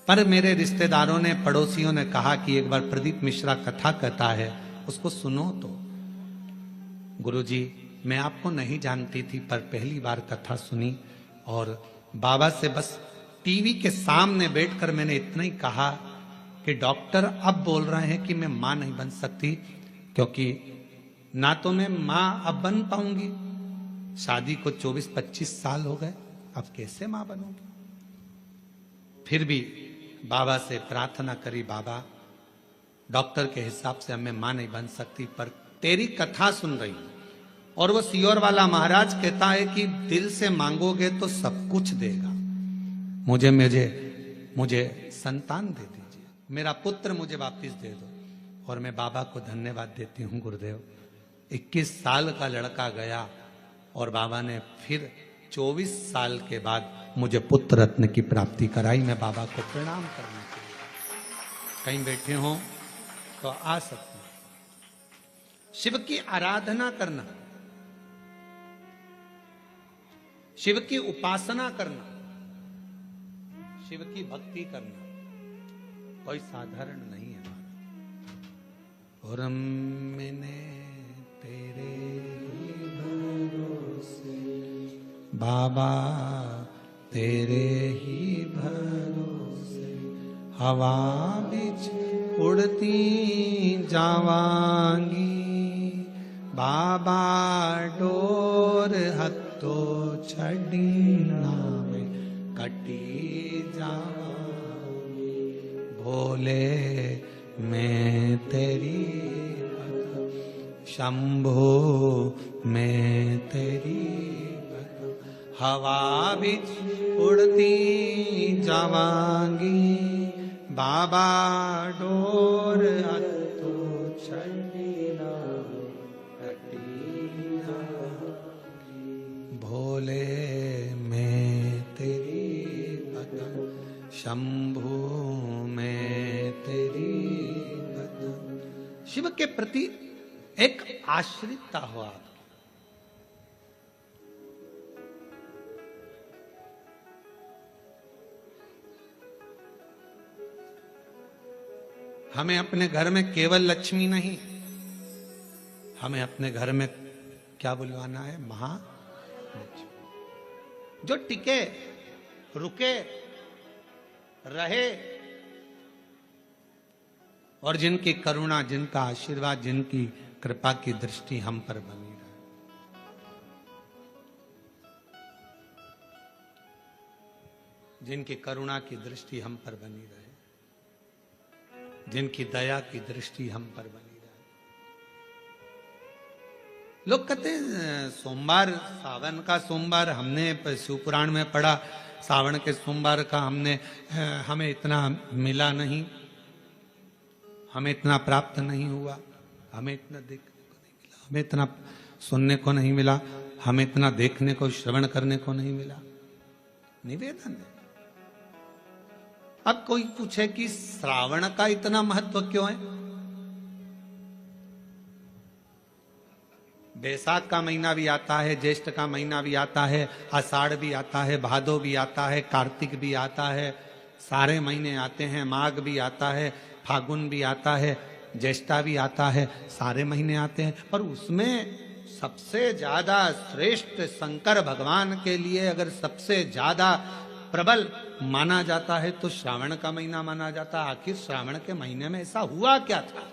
पर मेरे रिश्तेदारों ने, पड़ोसियों ने कहा कि एक बार प्रदीप मिश्रा कथा कहता है, उसको सुनो तो। गुरुजी, मैं आपको नहीं जानती थी, पर पहली बार कथा सुनी और बाबा से बस टीवी के सामने बैठकर मैंने इतना ही कहा कि डॉक्टर अब बोल रहे हैं कि मैं मां नहीं बन सकती, क्योंकि ना तो मैं मां अब बन पाऊंगी, शादी को 24-25 साल हो गए, अब कैसे मां बनूंगी। फिर भी बाबा से प्रार्थना करी, बाबा डॉक्टर के हिसाब से मैं मां नहीं बन सकती, पर तेरी कथा सुन रही हूं और वो सियोर वाला महाराज कहता है कि दिल से मांगोगे तो सब कुछ देगा। मुझे मुझे मुझे संतान दे दीजिए, मेरा पुत्र मुझे वापस दे दो। और मैं बाबा को धन्यवाद देती हूँ गुरुदेव। 21 साल का लड़का गया और बाबा ने फिर 24 साल के बाद मुझे पुत्र रत्न की प्राप्ति कराई। मैं बाबा को प्रणाम करने के लिए, कहीं बैठे हों तो आ सकते हैं। शिव की आराधना करना, शिव की उपासना करना, शिव की भक्ति करना कोई साधारण नहीं है। और मैंने तेरे भरोसे बाबा तेरे ही भरोसे हवा बिच उड़ती जावांगी, बाबा डोर हथो छड़ी नावे कटी जावांगी, भोले मैं तेरी शंभो मैं तेरी हवा बिच उड़ती जावांगी, बाबा डोर हथो छड़ी नावे कटी जावांगी, भोले मैं तेरी बदन शंभु मैं तेरी बदन। शिव के प्रति एक आश्रितता हो आपकी। हमें अपने घर में केवल लक्ष्मी नहीं, हमें अपने घर में क्या बुलवाना है? महालक्ष्मी, जो टिके, रुके, रहे और जिनकी करुणा, जिनका आशीर्वाद, जिनकी कृपा की दृष्टि हम पर बनी रहे। जिनकी करुणा की दृष्टि हम पर बनी रहे, जिनकी दया की दृष्टि हम पर बनी रहे। लोग कहते हैं सोमवार, सावन का सोमवार, हमने शिव पुराण में पढ़ा सावन के सोमवार का हमें इतना मिला नहीं, हमें इतना प्राप्त नहीं हुआ, हमें इतना देखने को नहीं मिला, हमें इतना सुनने को नहीं मिला, हमें इतना देखने को, श्रवण करने को नहीं मिला। निवेदन है। अब कोई पूछे कि श्रावण का इतना महत्व क्यों है? बैसाख का महीना भी आता है, ज्येष्ठ का महीना भी आता है, आषाढ़ भी आता है, भादो भी आता है, कार्तिक भी आता है, सारे महीने आते हैं, माघ भी आता है, फागुन भी आता है, ज्येष्ठा भी आता है, सारे महीने आते हैं। पर उसमें सबसे ज्यादा श्रेष्ठ शंकर भगवान के लिए अगर सबसे ज्यादा प्रबल माना जाता है तो श्रावण का महीना माना जाता है। आखिर श्रावण के महीने में ऐसा हुआ क्या था?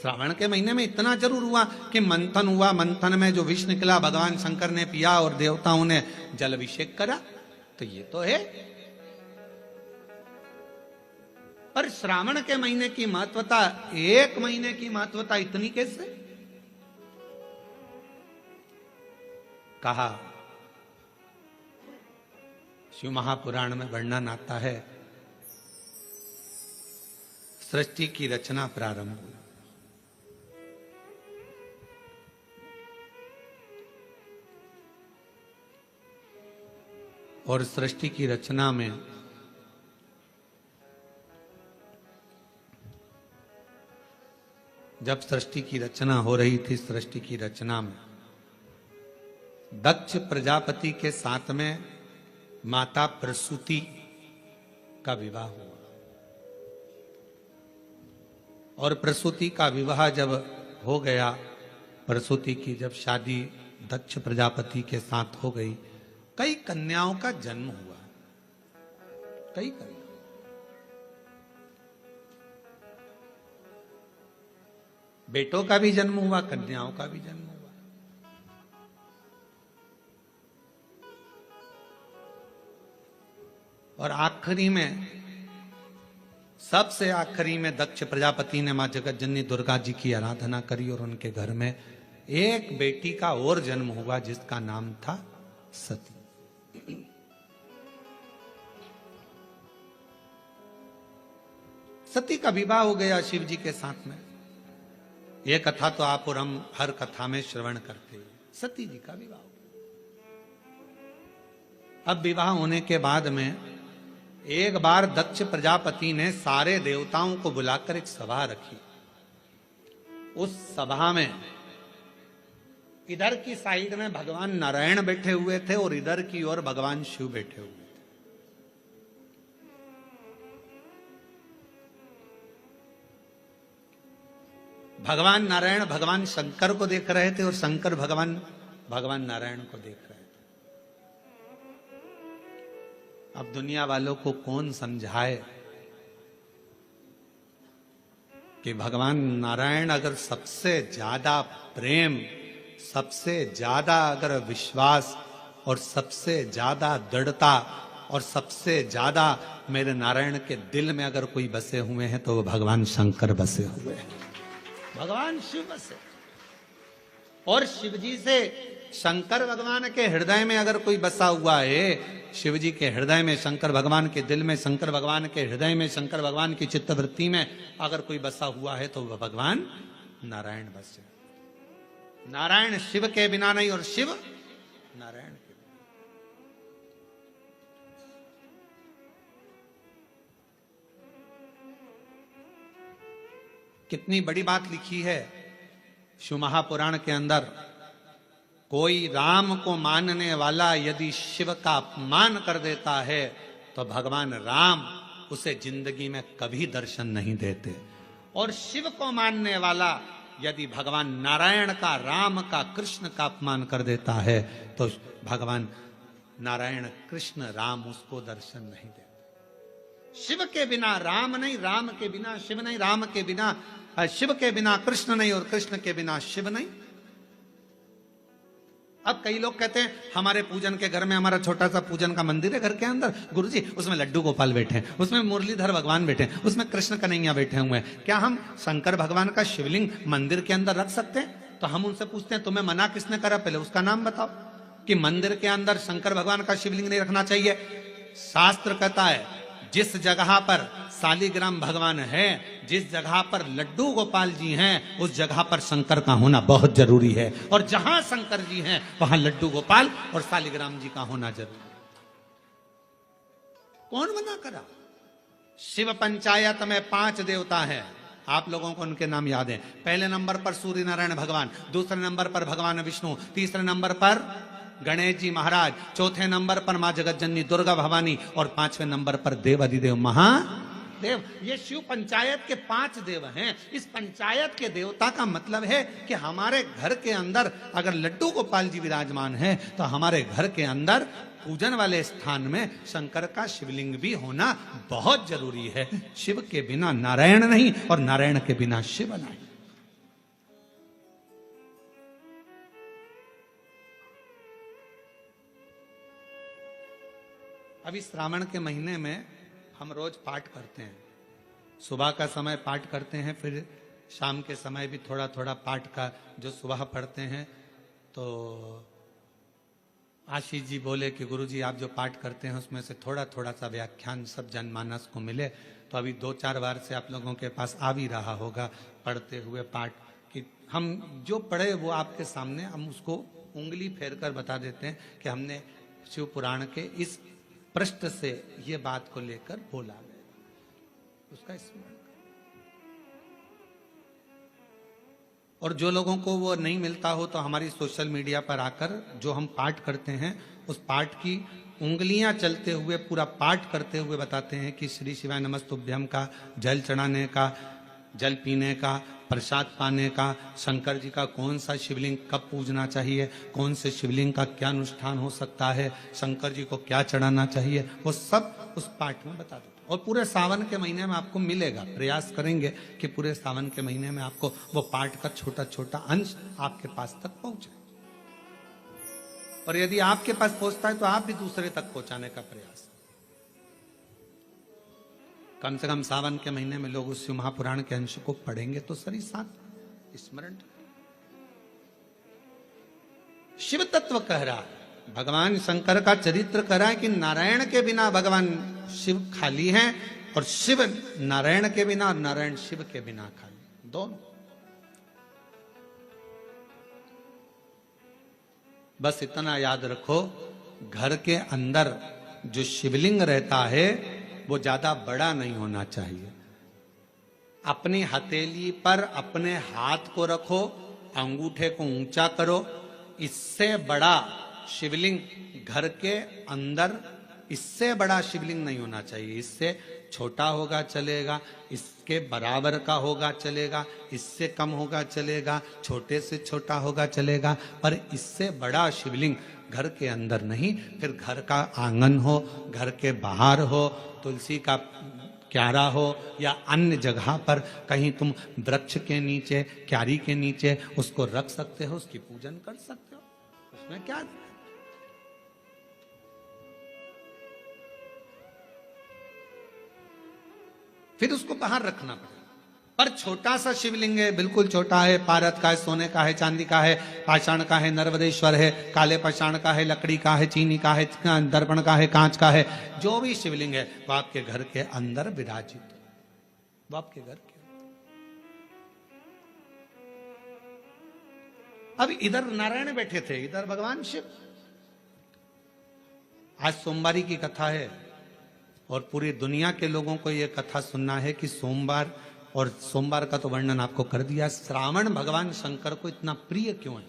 श्रावण के महीने में इतना जरूर हुआ कि मंथन हुआ, मंथन में जो विष निकला भगवान शंकर ने पिया और देवताओं ने जल अभिषेक करा, तो ये तो है। पर श्रावण के महीने की महत्वता, एक महीने की महत्वता इतनी कैसे? कहा शिव महापुराण में वर्णन आता है, सृष्टि की रचना प्रारंभ हुई। और सृष्टि की रचना में जब सृष्टि की रचना हो रही थी, सृष्टि की रचना में दक्ष प्रजापति के साथ में माता प्रसूति का विवाह हुआ। और प्रसूति का विवाह जब हो गया, प्रसूति की जब शादी दक्ष प्रजापति के साथ हो गई, कई कन्याओं का जन्म हुआ। कई कन्या, बेटों का भी जन्म हुआ, कन्याओं का भी जन्म हुआ। और आखिरी में, सबसे आखिरी में दक्ष प्रजापति ने मां जगत जननी दुर्गा जी की आराधना करी और उनके घर में एक बेटी का और जन्म हुआ जिसका नाम था सती। सती का विवाह हो गया शिव जी के साथ में। यह कथा तो आप और हम हर कथा में श्रवण करते हैं। सती जी का विवाह। अब विवाह होने के बाद में एक बार दक्ष प्रजापति ने सारे देवताओं को बुलाकर एक सभा रखी। उस सभा में इधर की साइड में भगवान नारायण बैठे हुए थे और इधर की ओर भगवान शिव बैठे हुए थे। भगवान नारायण भगवान शंकर को देख रहे थे और शंकर भगवान नारायण को देख रहे थे। अब दुनिया वालों को कौन समझाए कि भगवान नारायण अगर सबसे ज्यादा प्रेम, सबसे ज्यादा अगर विश्वास और सबसे ज्यादा दृढ़ता और सबसे ज्यादा मेरे नारायण के दिल में अगर कोई बसे हुए हैं तो वो भगवान शंकर बसे हुए हैं, भगवान शिव बसे। और शिव जी से शंकर भगवान के हृदय में अगर कोई बसा हुआ है, शिव जी के हृदय में, शंकर भगवान के दिल में, शंकर भगवान के हृदय में, शंकर भगवान की चित्तवृत्ति में अगर कोई बसा हुआ है तो वह भगवान नारायण बसे। नारायण शिव के बिना नहीं और शिव नारायण के बिना। कितनी बड़ी बात लिखी है शिव महापुराण के अंदर। कोई राम को मानने वाला यदि शिव का अपमान कर देता है तो भगवान राम उसे जिंदगी में कभी दर्शन नहीं देते। और शिव को मानने वाला यदि भगवान नारायण का, राम का, कृष्ण का अपमान कर देता है तो भगवान नारायण, कृष्ण, राम उसको दर्शन नहीं देते। शिव के बिना राम नहीं, राम के बिना शिव नहीं, राम के बिना शिव के बिना कृष्ण नहीं और कृष्ण के बिना शिव नहीं। अब कई लोग कहते हैं हमारे पूजन के घर में, हमारा छोटा सा पूजन का मंदिर है घर के अंदर, गुरुजी उसमें लड्डू गोपाल बैठे हैं, उसमें मुरलीधर भगवान बैठे हैं, उसमें कृष्ण कन्हैया बैठे हुए हैं। क्या हम शंकर भगवान का शिवलिंग मंदिर के अंदर रख सकते हैं? तो हम उनसे पूछते हैं तुम्हें मना किसने करा, पहले उसका नाम बताओ कि मंदिर के अंदर शंकर भगवान का शिवलिंग नहीं रखना चाहिए। शास्त्र कहता है जिस जगह पर शालिग्राम भगवान है, जिस जगह पर लड्डू गोपाल जी हैं, उस जगह पर शंकर का होना बहुत जरूरी है। और जहां शंकर जी हैं वहां लड्डू गोपाल और शालिग्राम जी का होना जरूरी है। कौन मना करा? शिव पंचायत में 5 देवता हैं, आप लोगों को उनके नाम याद हैं। पहले नंबर पर सूर्य नारायण भगवान, दूसरे नंबर पर भगवान विष्णु, तीसरे नंबर पर गणेश जी महाराज, चौथे नंबर पर मां जगत जननी दुर्गा भवानी और 5वें नंबर पर देव अधिदेव महादेव। ये शिव पंचायत के 5 देव हैं। इस पंचायत के देवता का मतलब है कि हमारे घर के अंदर अगर लड्डू गोपाल जी विराजमान हैं तो हमारे घर के अंदर पूजन वाले स्थान में शंकर का शिवलिंग भी होना बहुत जरूरी है। शिव के बिना नारायण नहीं और नारायण के बिना शिव नहीं। अभी श्रावण के महीने में हम रोज पाठ करते हैं। सुबह का समय पाठ करते हैं, फिर शाम के समय भी थोड़ा थोड़ा पाठ का जो सुबह पढ़ते हैं। तो आशीष जी बोले कि गुरुजी आप जो पाठ करते हैं उसमें से थोड़ा थोड़ा सा व्याख्यान सब जनमानस को मिले। तो अभी 2-4 बार से आप लोगों के पास आ भी रहा होगा पढ़ते हुए पाठ कि हम जो पढ़े वो आपके सामने हम उसको उंगली फेर कर बता देते हैं कि हमने शिव पुराण के इस पृष्ठ से ये बात को लेकर बोला है, उसका स्मरण। और जो लोगों को वो नहीं मिलता हो तो हमारी सोशल मीडिया पर आकर जो हम पाठ करते हैं उस पाठ की उंगलियां चलते हुए पूरा पाठ करते हुए बताते हैं कि श्री शिवाय नमस्तुभ्यम का जल चढ़ाने का, जल पीने का, प्रसाद पाने का, शंकर जी का कौन सा शिवलिंग कब पूजना चाहिए, कौन से शिवलिंग का क्या अनुष्ठान हो सकता है, शंकर जी को क्या चढ़ाना चाहिए, वो सब उस पाठ में बता देते। और पूरे सावन के महीने में आपको मिलेगा। प्रयास करेंगे कि पूरे सावन के महीने में आपको वो पाठ का छोटा छोटा अंश आपके पास तक पहुंचे। और यदि आपके पास पहुंचता है तो आप भी दूसरे तक पहुंचाने का प्रयास। कम से कम सावन के महीने में लोग उस शिव महापुराण के अंश को पढ़ेंगे तो सही साथ स्मरण। शिव तत्व कह रहा है, भगवान शंकर का चरित्र कह रहा है कि नारायण के बिना भगवान शिव खाली हैं और शिव नारायण के बिना और नारायण शिव के बिना खाली, दोनों। बस इतना याद रखो, घर के अंदर जो शिवलिंग रहता है वो ज्यादा बड़ा नहीं होना चाहिए। अपनी हथेली पर अपने हाथ को रखो, अंगूठे को ऊंचा करो। इससे बड़ा शिवलिंग घर के अंदर, इससे बड़ा शिवलिंग नहीं होना चाहिए। इससे छोटा होगा चलेगा, इसके बराबर का होगा चलेगा, इससे कम होगा चलेगा, छोटे से छोटा होगा चलेगा, पर इससे बड़ा शिवलिंग घर के अंदर नहीं, फिर घर का आंगन हो, घर के बाहर हो, तुलसी का क्यारा हो या अन्य जगह पर कहीं तुम वृक्ष के नीचे, क्यारी के नीचे उसको रख सकते हो, उसकी पूजन कर सकते हो, उसमें क्या। फिर उसको बाहर रखना पड़ेगा। पर छोटा सा शिवलिंग है, बिल्कुल छोटा है, पारद का है, सोने का है, चांदी का है, पाषाण का है, नर्मदेश्वर है, काले पाषाण का है, लकड़ी का है, चीनी का है, दर्पण का है, कांच का है, जो भी शिवलिंग है वो आपके घर के अंदर विराजित है, वो आपके घर के। अब इधर नारायण बैठे थे, इधर भगवान शिव। आज सोमवारी की कथा है और पूरी दुनिया के लोगों को यह कथा सुनना है कि सोमवार, और सोमवार का तो वर्णन आपको कर दिया, श्रावण भगवान शंकर को इतना प्रिय क्यों है।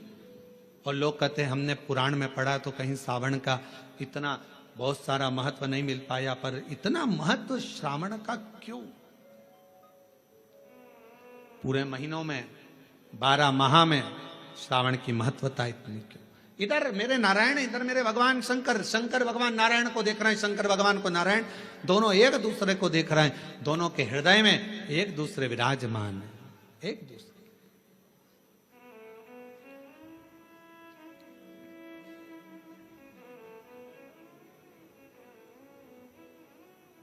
और लोग कहते हैं हमने पुराण में पढ़ा तो कहीं श्रावण का इतना बहुत सारा महत्व नहीं मिल पाया, पर इतना महत्व श्रावण का क्यों। पूरे महीनों में 12 माह में श्रावण की महत्वता इतनी क्यों। इधर मेरे नारायण, इधर मेरे भगवान शंकर, शंकर भगवान नारायण को देख रहे हैं, शंकर भगवान को नारायण, दोनों एक दूसरे को देख रहे हैं, दोनों के हृदय में एक दूसरे विराजमान है, एक दूसरे।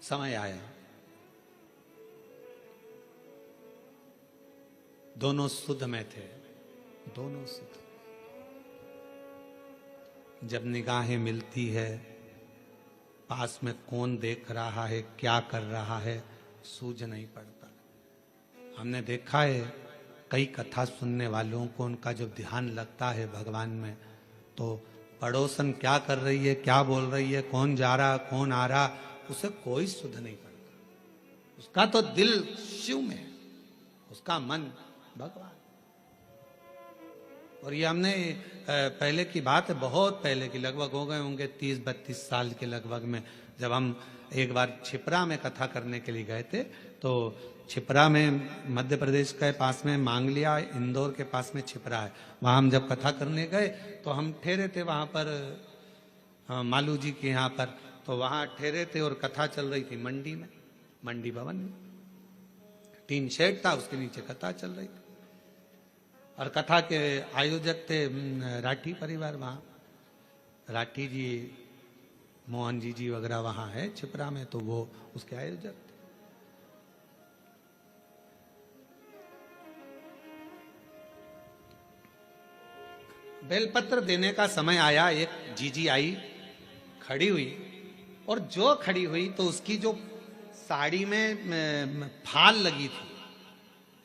समय आया, दोनों सुध में थे, दोनों सुध। जब निगाहें मिलती है, पास में कौन देख रहा है, क्या कर रहा है, सूझ नहीं पड़ता। हमने देखा है कई कथा सुनने वालों को, उनका जब ध्यान लगता है भगवान में, तो पड़ोसन क्या कर रही है, क्या बोल रही है, कौन जा रहा, कौन आ रहा, उसे कोई सुध नहीं पड़ता। उसका तो दिल शिव में, उसका मन भगवान। और ये हमने पहले की बात है, बहुत पहले की, लगभग हो गए होंगे 30-32 साल के लगभग में, जब हम एक बार छिपरा में कथा करने के लिए गए थे। तो छिपरा में मध्य प्रदेश के पास में मांगलिया, इंदौर के पास में छिपरा है, वहाँ हम जब कथा करने गए तो हम ठहरे थे वहाँ पर मालू जी के यहाँ पर, तो वहाँ ठहरे थे और कथा चल रही थी मंडी में, मंडी भवन में, टीन शेड था, उसके नीचे कथा चल रही थी। और कथा के आयोजक थे राठी परिवार, वहाँ राठी जी, मोहन जी वगैरह वहाँ है छिपरा में, तो वो उसके आयोजक थे। बेलपत्र देने का समय आया, एक जीजी आई, खड़ी हुई, और जो खड़ी हुई तो उसकी जो साड़ी में फाल लगी थी,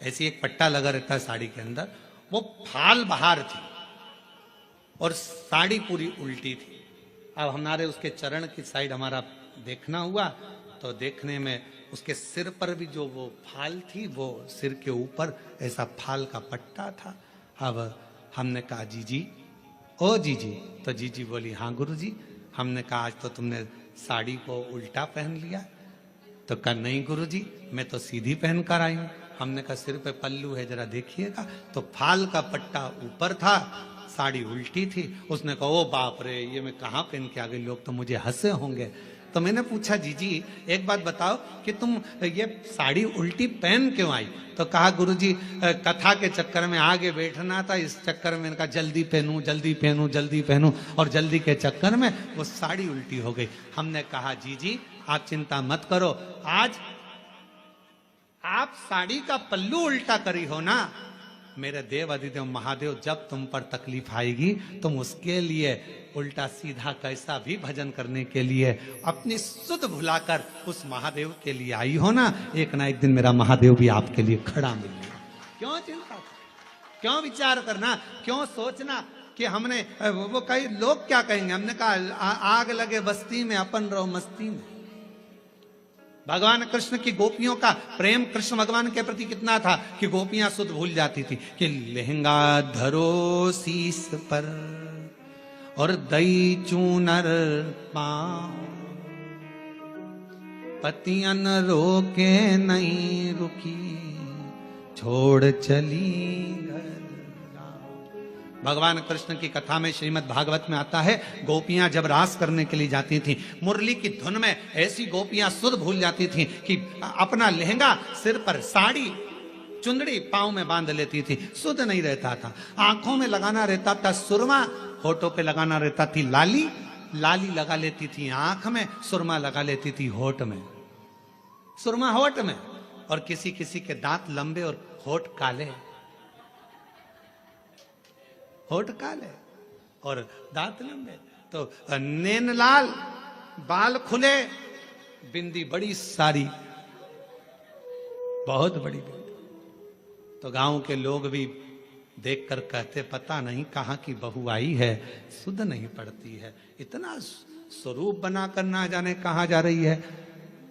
ऐसी एक पट्टा लगा रहता है साड़ी के अंदर, वो फाल बाहर थी और साड़ी पूरी उल्टी थी। अब हमारे उसके चरण की साइड हमारा देखना हुआ, तो देखने में उसके सिर पर भी जो वो फाल थी, वो सिर के ऊपर ऐसा फाल का पट्टा था। अब हमने कहा जीजी, ओ जीजी, तो जीजी बोली हाँ गुरुजी। हमने कहा आज तो तुमने साड़ी को उल्टा पहन लिया। तो कहा नहीं गुरुजी, मैं तो सीधी पहन कर आई हूँ। हमने कहा सिर पे पल्लू है, जरा देखिएगा। तो फाल का पट्टा ऊपर था, साड़ी उल्टी थी। उसने कहा ओ बाप रे, ये मैं कहाँ पहन के आ गई, लोग तो मुझे हंसे होंगे। तो मैंने पूछा जीजी एक बात बताओ कि तुम ये साड़ी उल्टी पहन क्यों आई। तो कहा गुरुजी कथा के चक्कर में आगे बैठना था, इस चक्कर में मैंने कहा जल्दी पहनूं जल्दी पहनूं जल्दी पहनूं, और जल्दी के चक्कर में वो साड़ी उल्टी हो गई। हमने कहा जीजी आप चिंता मत करो, आज आप साड़ी का पल्लू उल्टा करी हो ना, मेरे देव अधिदेव महादेव जब तुम पर तकलीफ आएगी तुम उसके लिए उल्टा सीधा कैसा भी भजन करने के लिए अपनी सुध भुलाकर उस महादेव के लिए आई हो ना, एक ना एक दिन मेरा महादेव भी आपके लिए खड़ा मिलेगा। क्यों चिंता, क्यों विचार करना, क्यों सोचना कि हमने वो कई लोग क्या कहेंगे। हमने कहा आग लगे बस्ती में अपन रहो मस्ती में। भगवान कृष्ण की गोपियों का प्रेम कृष्ण भगवान के प्रति कितना था कि गोपियां सुध भूल जाती थी कि लहंगा धरो शीस पर और दई चूनर पाओ, पतियन रोके नहीं रुकी, छोड़ चली घर। भगवान कृष्ण की कथा में श्रीमद् भागवत में आता है, गोपियां जब रास करने के लिए जाती थी, मुरली की धुन में ऐसी गोपियां सुध भूल जाती थी कि अपना लहंगा सिर पर, साड़ी चुंदड़ी पांव में बांध लेती थी, सुध नहीं रहता था। आंखों में लगाना रहता था सुरमा, होठों पे लगाना रहता थी लाली, लाली लगा लेती थी आंख में, सुरमा लगा लेती थी होठ में, सुरमा होठ में। और किसी किसी के दांत लंबे और होठ काले, होठ काले और दांत लंबे, तो नैन लाल, बाल खुले, बिंदी बड़ी सारी, बहुत बड़ी बिंदी। तो गांव के लोग भी देखकर कहते, पता नहीं कहां की बहू आई है, सुध नहीं पड़ती है, इतना स्वरूप बनाकर ना जाने कहां जा रही है।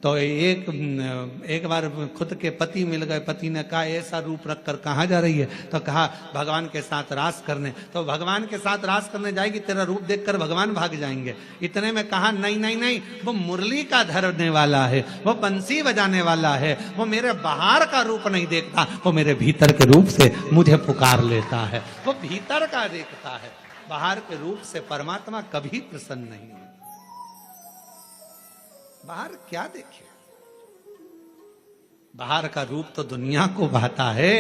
तो एक बार खुद के पति मिल गए, पति ने कहा ऐसा रूप रखकर कहाँ जा रही है, तो कहा भगवान के साथ रास करने। तो भगवान के साथ रास करने जाएगी, तेरा रूप देखकर भगवान भाग जाएंगे। इतने में कहा नहीं नहीं नहीं, वो मुरली का धरने वाला है, वो बंसी बजाने वाला है, वो मेरे बाहर का रूप नहीं देखता, वो मेरे भीतर के रूप से मुझे पुकार लेता है, वो भीतर का देखता है, बाहर के रूप से परमात्मा कभी प्रसन्न नहीं है। बाहर क्या देखे, बाहर का रूप तो दुनिया को भाता है,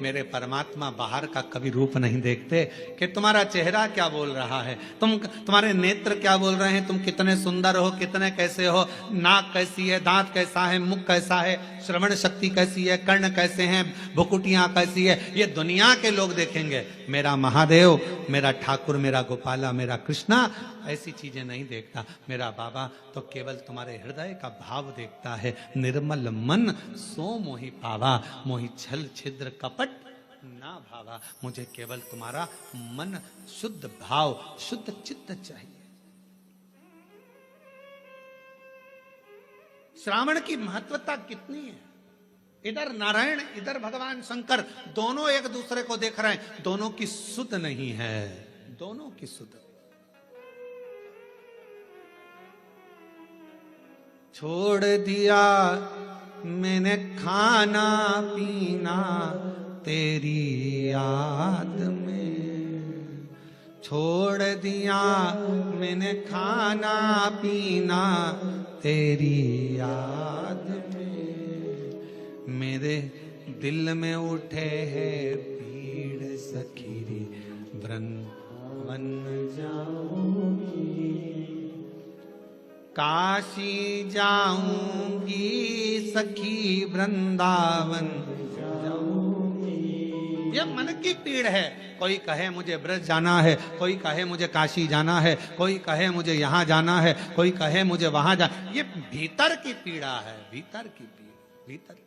मेरे परमात्मा बाहर का कभी रूप नहीं देखते कि तुम्हारा चेहरा क्या बोल रहा है, तुम्हारे नेत्र क्या बोल रहे हैं, तुम कितने सुंदर हो, कितने कैसे हो, नाक कैसी है, दांत कैसा है, मुख कैसा है, श्रवण शक्ति कैसी है, कर्ण कैसे हैं, भुकुटियां कैसी है, ये दुनिया के लोग देखेंगे। मेरा महादेव, मेरा ठाकुर, मेरा गोपाला, मेरा कृष्णा ऐसी चीजें नहीं देखता। मेरा बाबा तो केवल तुम्हारे हृदय का भाव देखता है। निर्मल मन सो मोहि पावा, मोहि छल छिद्र कपट ना भावा। मुझे केवल तुम्हारा मन, शुद्ध भाव, शुद्ध चित्त चाहिए। श्रावण की महत्वता कितनी है, इधर नारायण, इधर भगवान शंकर, दोनों एक दूसरे को देख रहे हैं, दोनों की सुध नहीं है, दोनों की सुध। छोड़ दिया मैंने खाना पीना तेरी याद में, छोड़ दिया मैंने खाना पीना तेरी याद में, मेरे दिल में उठे है पीड़ सखीरी, वृंदावन जाऊंगी, काशी जाऊंगी सखी, वृंदावन जाऊंगी। ये मन की पीड़ है। कोई कहे मुझे ब्रज जाना है, कोई कहे मुझे काशी जाना है, कोई कहे मुझे यहाँ जाना है, कोई कहे मुझे वहां जाना। ये भीतर की पीड़ा है, भीतर की पीड़ा, भीतर की।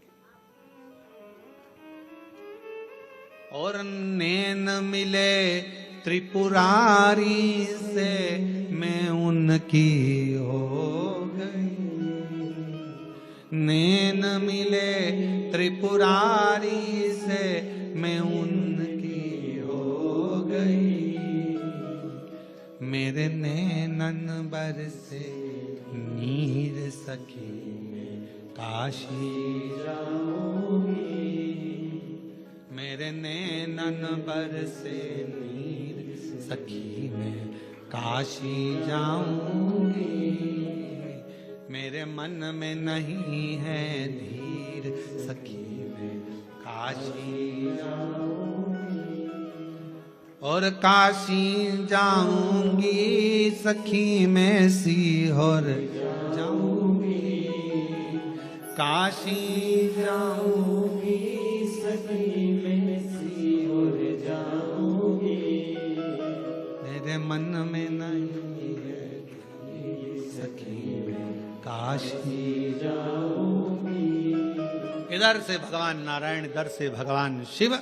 और नैन मिले त्रिपुरारी से, मैं उनकी हो गई, नैन मिले त्रिपुरारी से, मैं उनकी हो गई, मेरे नैनन बरसे नीर सखी, में काशी जाऊंगी, मेरे नैनन बरसे नीर सखी, में काशी जाऊंगी, मेरे मन में नहीं है धीर सखी, में काशी जाऊंगी, और काशी जाऊंगी सखी, में सीहोर जाऊंगी, काशी जाऊंगी सखी, में सीहोर जाऊंगी, मेरे मन में नहीं है सखी, में काशी जाऊंगी। इधर से भगवान नारायण, इधर से भगवान शिव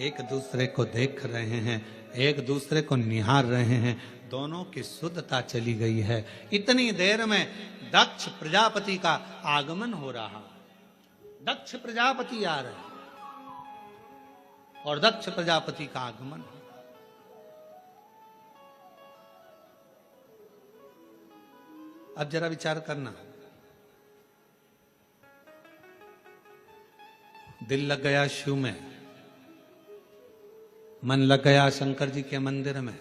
एक दूसरे को देख रहे हैं, एक दूसरे को निहार रहे हैं, दोनों की शुद्धता चली गई है। इतनी देर में दक्ष प्रजापति का आगमन हो रहा, दक्ष प्रजापति आ रहे और दक्ष प्रजापति का आगमन। अब जरा विचार करना, दिल लग गया शिव में, मन लग गया शंकर जी के मंदिर में।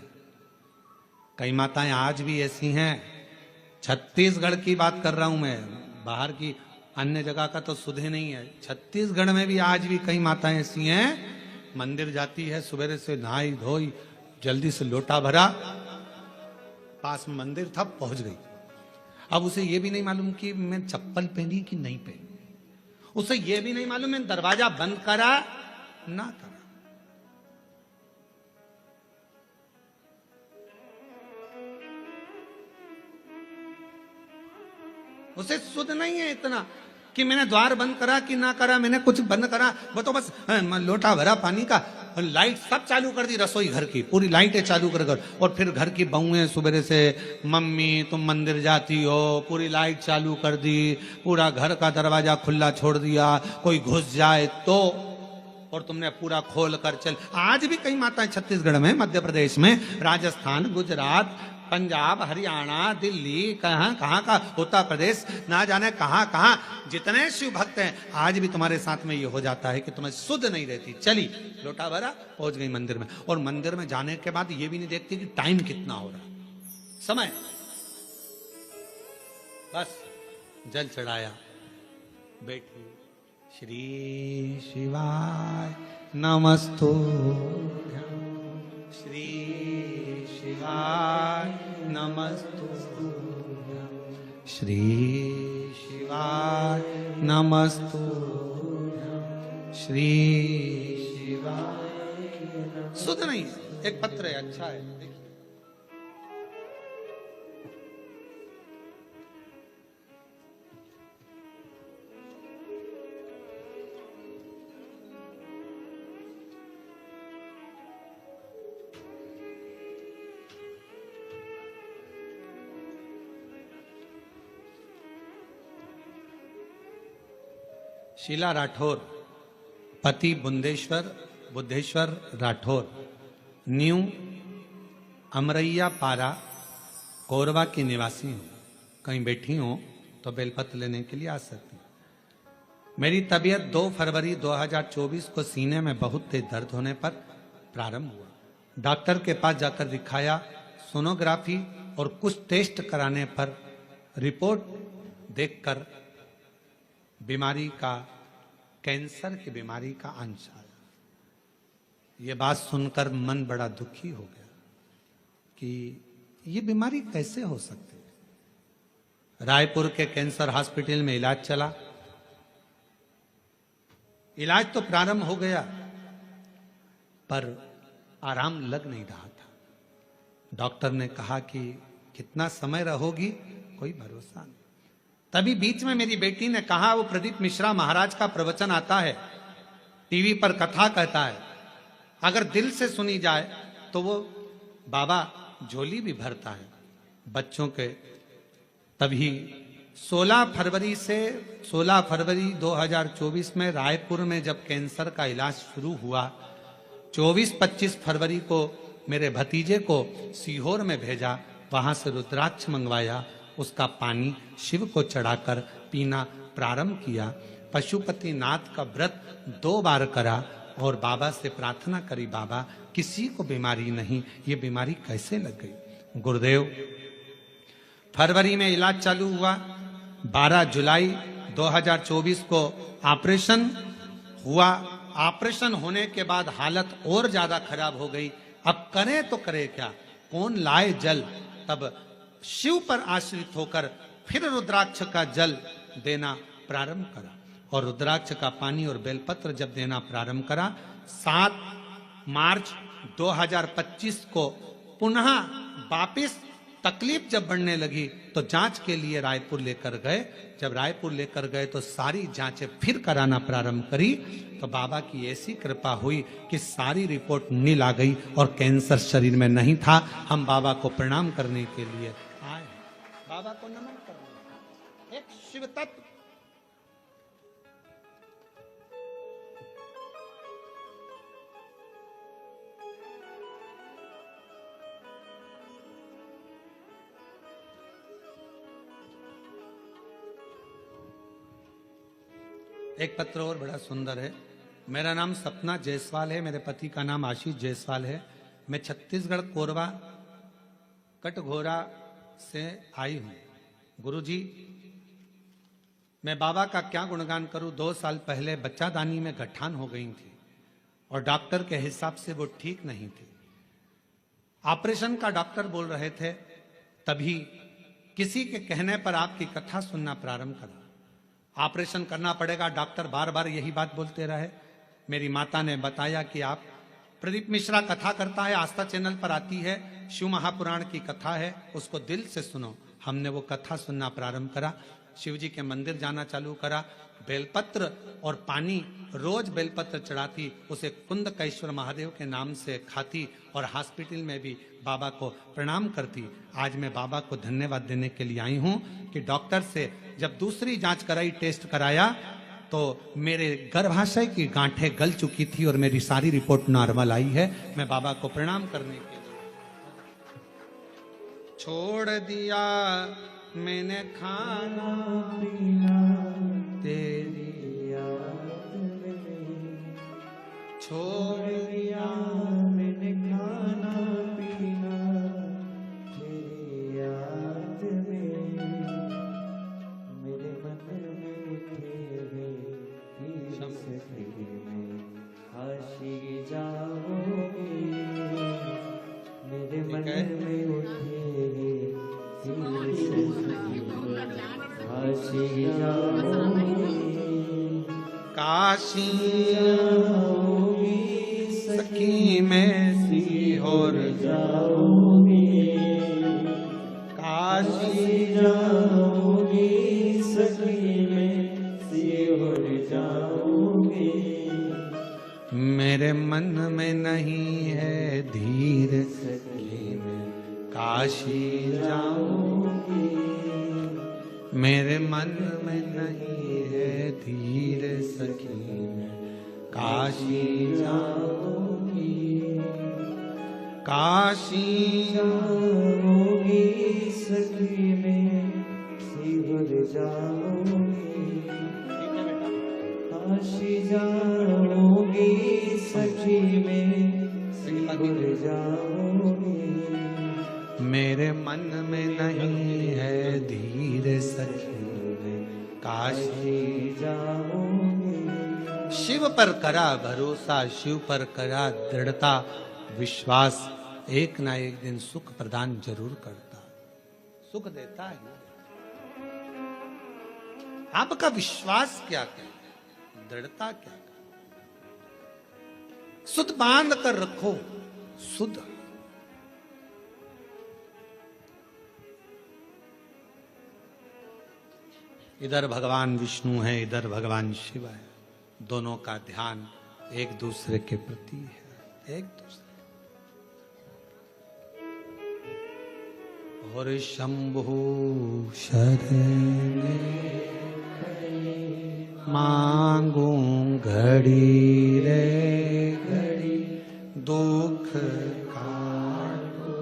कई माताएं आज भी ऐसी हैं, छत्तीसगढ़ की बात कर रहा हूं मैं, बाहर की अन्य जगह का तो सुध ही नहीं है। छत्तीसगढ़ में भी आज भी कई माताएं ऐसी हैं, मंदिर जाती है, सवेरे से नहाई धोई, जल्दी से लोटा भरा, पास में मंदिर था, पहुंच गई। अब उसे यह भी नहीं मालूम कि मैं चप्पल पहनी कि नहीं पहनी, उसे यह भी नहीं मालूम मैं दरवाजा बंद करा ना करा। उसे सुध नहीं है इतना कि मैंने द्वार बंद करा कि ना करा, मैंने कुछ बंद करा, वो तो बस लोटा भरा पानी का, लाइट सब चालू कर दी, रसोई घर की पूरी लाइटें चालू कर, और फिर घर की बहुएं सुबह से, मम्मी तुम मंदिर जाती हो, पूरी लाइट चालू कर दी, पूरा घर का दरवाजा खुला छोड़ दिया, कोई घुस जाए तो, और तुमने पूरा खोल कर चल। आज भी कई माताएं छत्तीसगढ़ में, मध्य प्रदेश में, राजस्थान, गुजरात, पंजाब, हरियाणा, दिल्ली, कहां कहां का, उत्तर प्रदेश, ना जाने कहां कहां जितने शिव भक्त हैं, आज भी तुम्हारे साथ में ये हो जाता है कि तुम्हें सुध नहीं रहती। चली लोटा भरा, पहुंच गई मंदिर में, और मंदिर में जाने के बाद ये भी नहीं देखती कि टाइम कितना हो रहा, समय, बस जल चढ़ाया, बैठी, श्री शिवाय नमस्तुभ्यं, श्री शिवाय नमस्तुभ्यं, श्री शिवाय नमस्तुभ्यं, श्री शिवाय। सुध नहीं, एक पत्र है, अच्छा है, देखिए। शीला राठौर, पति बुद्धेश्वर राठौर, न्यू अमरैया पारा, कोरबा की निवासी हूँ। कहीं बैठी हो तो बेलपत्र लेने के लिए आ सकती हूँ। मेरी तबीयत 2 फरवरी 2024 को सीने में बहुत तेज दर्द होने पर प्रारंभ हुआ। डॉक्टर के पास जाकर दिखाया, सोनोग्राफी और कुछ टेस्ट कराने पर रिपोर्ट देखकर बीमारी का, कैंसर की बीमारी का अंश आया। ये बात सुनकर मन बड़ा दुखी हो गया कि ये बीमारी कैसे हो सकती है। रायपुर के कैंसर हॉस्पिटल में इलाज चला, इलाज तो प्रारंभ हो गया पर आराम लग नहीं रहा था। डॉक्टर ने कहा कि कितना समय रहोगी, कोई भरोसा नहीं। तभी बीच में मेरी बेटी ने कहा, वो प्रदीप मिश्रा महाराज का प्रवचन आता है, टीवी पर कथा कहता है, अगर दिल से सुनी जाए तो वो बाबा झोली भी भरता है बच्चों के। तभी 16 फरवरी 2024 में रायपुर में जब कैंसर का इलाज शुरू हुआ, 24-25 फरवरी को मेरे भतीजे को सीहोर में भेजा, वहां से रुद्राक्ष मंगवाया, उसका पानी शिव को चढ़ाकर पीना प्रारंभ किया। पशुपति नाथ का व्रत 2 बार करा और बाबा से प्रार्थना करी, बाबा किसी को बीमारी नहीं, ये बीमारी कैसे लग गई। गुरुदेव, फरवरी में इलाज चालू हुआ, 12 जुलाई 2024 को ऑपरेशन हुआ। ऑपरेशन होने के बाद हालत और ज्यादा खराब हो गई। अब करें तो करें क्या, कौन लाए जल। तब शिव पर आश्रित होकर फिर रुद्राक्ष का जल देना प्रारंभ करा, और रुद्राक्ष का पानी और बेलपत्र जब देना प्रारंभ करा, 7 मार्च 2025 को पुनः वापिस तकलीफ जब बढ़ने लगी तो जांच के लिए रायपुर लेकर गए। जब रायपुर लेकर गए तो सारी जांचें फिर कराना प्रारंभ करी, तो बाबा की ऐसी कृपा हुई कि सारी रिपोर्ट नील आ गई और कैंसर शरीर में नहीं था। हम बाबा को प्रणाम करने के लिए आए, बाबा को नमन करने। एक शिव तत्व, एक पत्र और बड़ा सुंदर है। मेरा नाम सपना जायसवाल है, मेरे पति का नाम आशीष जायसवाल है। मैं छत्तीसगढ़ कोरबा कटघोरा से आई हूं। गुरुजी, मैं बाबा का क्या गुणगान करूं। 2 साल पहले बच्चादानी में गठान हो गई थी और डॉक्टर के हिसाब से वो ठीक नहीं थी। ऑपरेशन का डॉक्टर बोल रहे थे, तभी किसी के कहने पर आपकी कथा सुनना प्रारंभ करा। ऑपरेशन करना पड़ेगा, डॉक्टर बार बार यही बात बोलते रहे। मेरी माता ने बताया कि आप प्रदीप मिश्रा कथा करता है, आस्था चैनल पर आती है, शिव महापुराण की कथा है, उसको दिल से सुनो। हमने वो कथा सुनना प्रारंभ करा, शिव जी के मंदिर जाना चालू करा। बेलपत्र और पानी, रोज बेलपत्र चढ़ाती, उसे कुंदकेश्वर महादेव के नाम से खाती और हॉस्पिटल में भी बाबा को प्रणाम करती। आज मैं बाबा को धन्यवाद देने के लिए आई हूं कि डॉक्टर से जब दूसरी जांच कराई, टेस्ट कराया, तो मेरे गर्भाशय की गांठें गल चुकी थी और मेरी सारी रिपोर्ट नॉर्मल आई है। मैं बाबा को प्रणाम करने के लिए छोड़ दिया मैंने खाना पीना तेरी याद में, छोड़ दिया मैंने खाना पीना तेरी याद में, मेरे मन में उठे में आशी जाओगे, मेरे मन में उठे काशी जाओगी सखी में सीहोर जाओगी, काशी जाओगी सखी में सीहोर जाओगी, मेरे मन में नहीं है धीर सखी में काशी जाऊंगी, मेरे मन में नहीं है धीर सखी में काशी जाऊंगी, काशी जाऊंगी सखी में सीहोर जाऊंगी, काशी जाऊंगी सखी में सीहोर जाऊंगी, मेरे मन में नहीं है धीर सखी में काशी जाऊंगी। शिव पर करा भरोसा, शिव पर करा दृढ़ता, विश्वास एक ना एक दिन सुख प्रदान जरूर करता, सुख देता है। आपका विश्वास क्या है, दृढ़ता क्या है? सुध बांध कर रखो, सुध। इधर भगवान विष्णु है, इधर भगवान शिव है, दोनों का ध्यान एक दूसरे के प्रति है, एक दूसरे। और शंभु शरण मांगू घड़ी रे घड़ी, दुख काटो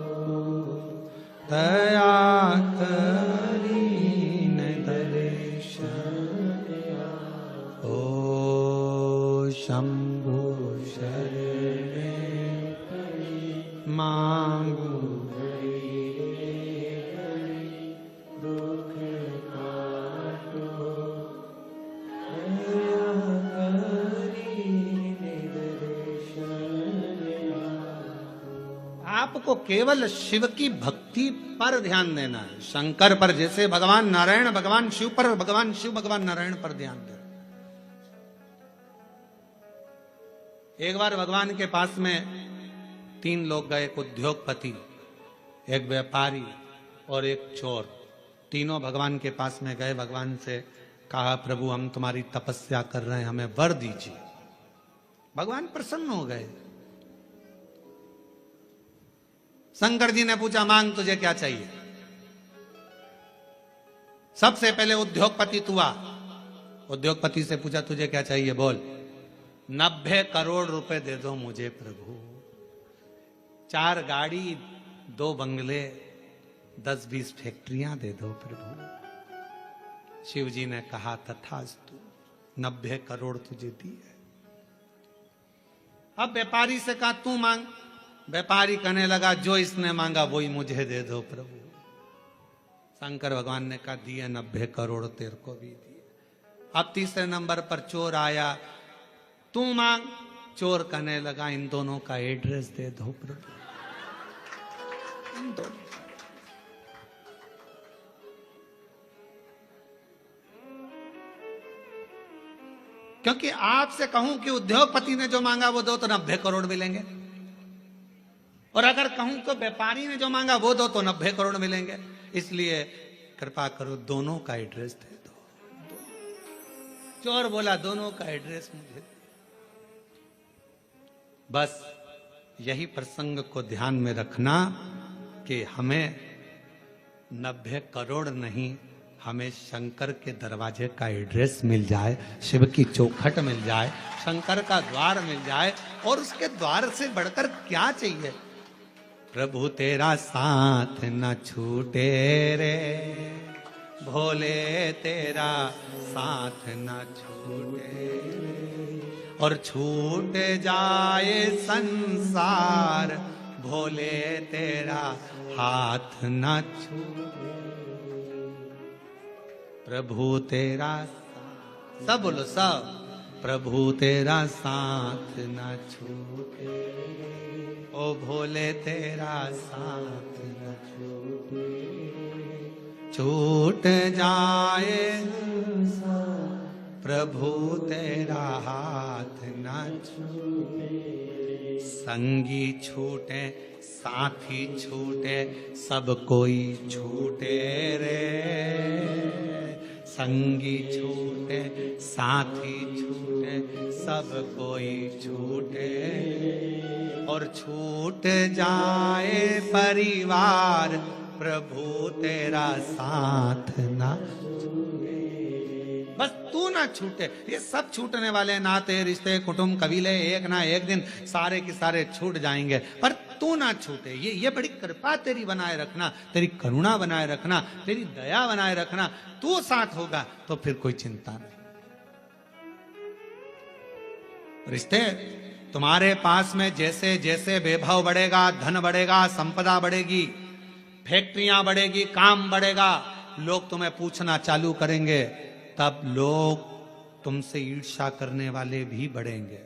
दया शंभु शरण मांगू दुख काटो आपको केवल शिव की भक्ति पर ध्यान देना है, शंकर पर जैसे भगवान नारायण भगवान शिव पर, भगवान शिव भगवान नारायण पर ध्यान देना। एक बार भगवान के पास में 3 लोग गए, एक उद्योगपति, एक व्यापारी और एक चोर। तीनों भगवान के पास में गए, भगवान से कहा, प्रभु हम तुम्हारी तपस्या कर रहे हैं, हमें वर दीजिए। भगवान प्रसन्न हो गए। शंकर जी ने पूछा, मांग तुझे क्या चाहिए? सबसे पहले उद्योगपति तू आ। उद्योगपति से पूछा, तुझे क्या चाहिए, बोल। 90 करोड़ रुपए दे दो मुझे प्रभु, 4 गाड़ी, 2 बंगले, 10-20 फैक्ट्रियां दे दो प्रभु। शिव जी ने कहा, तथास्तु, 90 करोड़ तुझे दिए। अब व्यापारी से कहा तू मांग, व्यापारी कहने लगा जो इसने मांगा वही मुझे दे दो प्रभु। शंकर भगवान ने कहा दिए 90 करोड़ तेरे को भी दिए। अब तीसरे नंबर पर चोर आया, तू मांग। चोर कहने लगा इन दोनों का एड्रेस दे दो प्रभु, इन दोनों। क्योंकि आपसे कहूं कि उद्योगपति ने जो मांगा वो दो तो 90 करोड़ मिलेंगे, और अगर कहूं तो व्यापारी ने जो मांगा वो दो तो 90 करोड़ मिलेंगे। इसलिए कृपा करो दोनों का एड्रेस दे दो। चोर बोला दोनों का एड्रेस मुझे दे। बस यही प्रसंग को ध्यान में रखना कि हमें 90 करोड़ नहीं, हमें शंकर के दरवाजे का एड्रेस मिल जाए, शिव की चौखट मिल जाए, शंकर का द्वार मिल जाए, और उसके द्वार से बढ़कर क्या चाहिए। प्रभु तेरा साथ न छूटे रे भोले, तेरा साथ न छूटे रे, और छूट जाए संसार भोले, तेरा हाथ न छूटे। प्रभु तेरा, सब बोलो सब, प्रभु तेरा साथ न छूटे, ओ भोले तेरा साथ न छूटे, छूट जाए प्रभु तेरा हाथ न छूटे। संगी छूटे साथी छूटे सब कोई छूटे रे, संगी छूटे साथी छूटे सब कोई छूटे, और छूट जाए परिवार प्रभु तेरा साथ ना छूटे। बस तू ना छूटे, ये सब छूटने वाले नाते रिश्ते कुटुंब कबीले एक ना एक दिन सारे के सारे छूट जाएंगे, पर तू ना छूटे। ये बड़ी कृपा तेरी बनाए रखना, तेरी करुणा बनाए रखना, तेरी दया बनाए रखना। तू साथ होगा तो फिर कोई चिंता नहीं। रिश्ते तुम्हारे पास में जैसे जैसे वैभव बढ़ेगा, धन बढ़ेगा, संपदा बढ़ेगी, फैक्ट्रियां बढ़ेगी, काम बढ़ेगा, लोग तुम्हें पूछना चालू करेंगे, तब लोग तुमसे ईर्ष्या करने वाले भी बढ़ेंगे।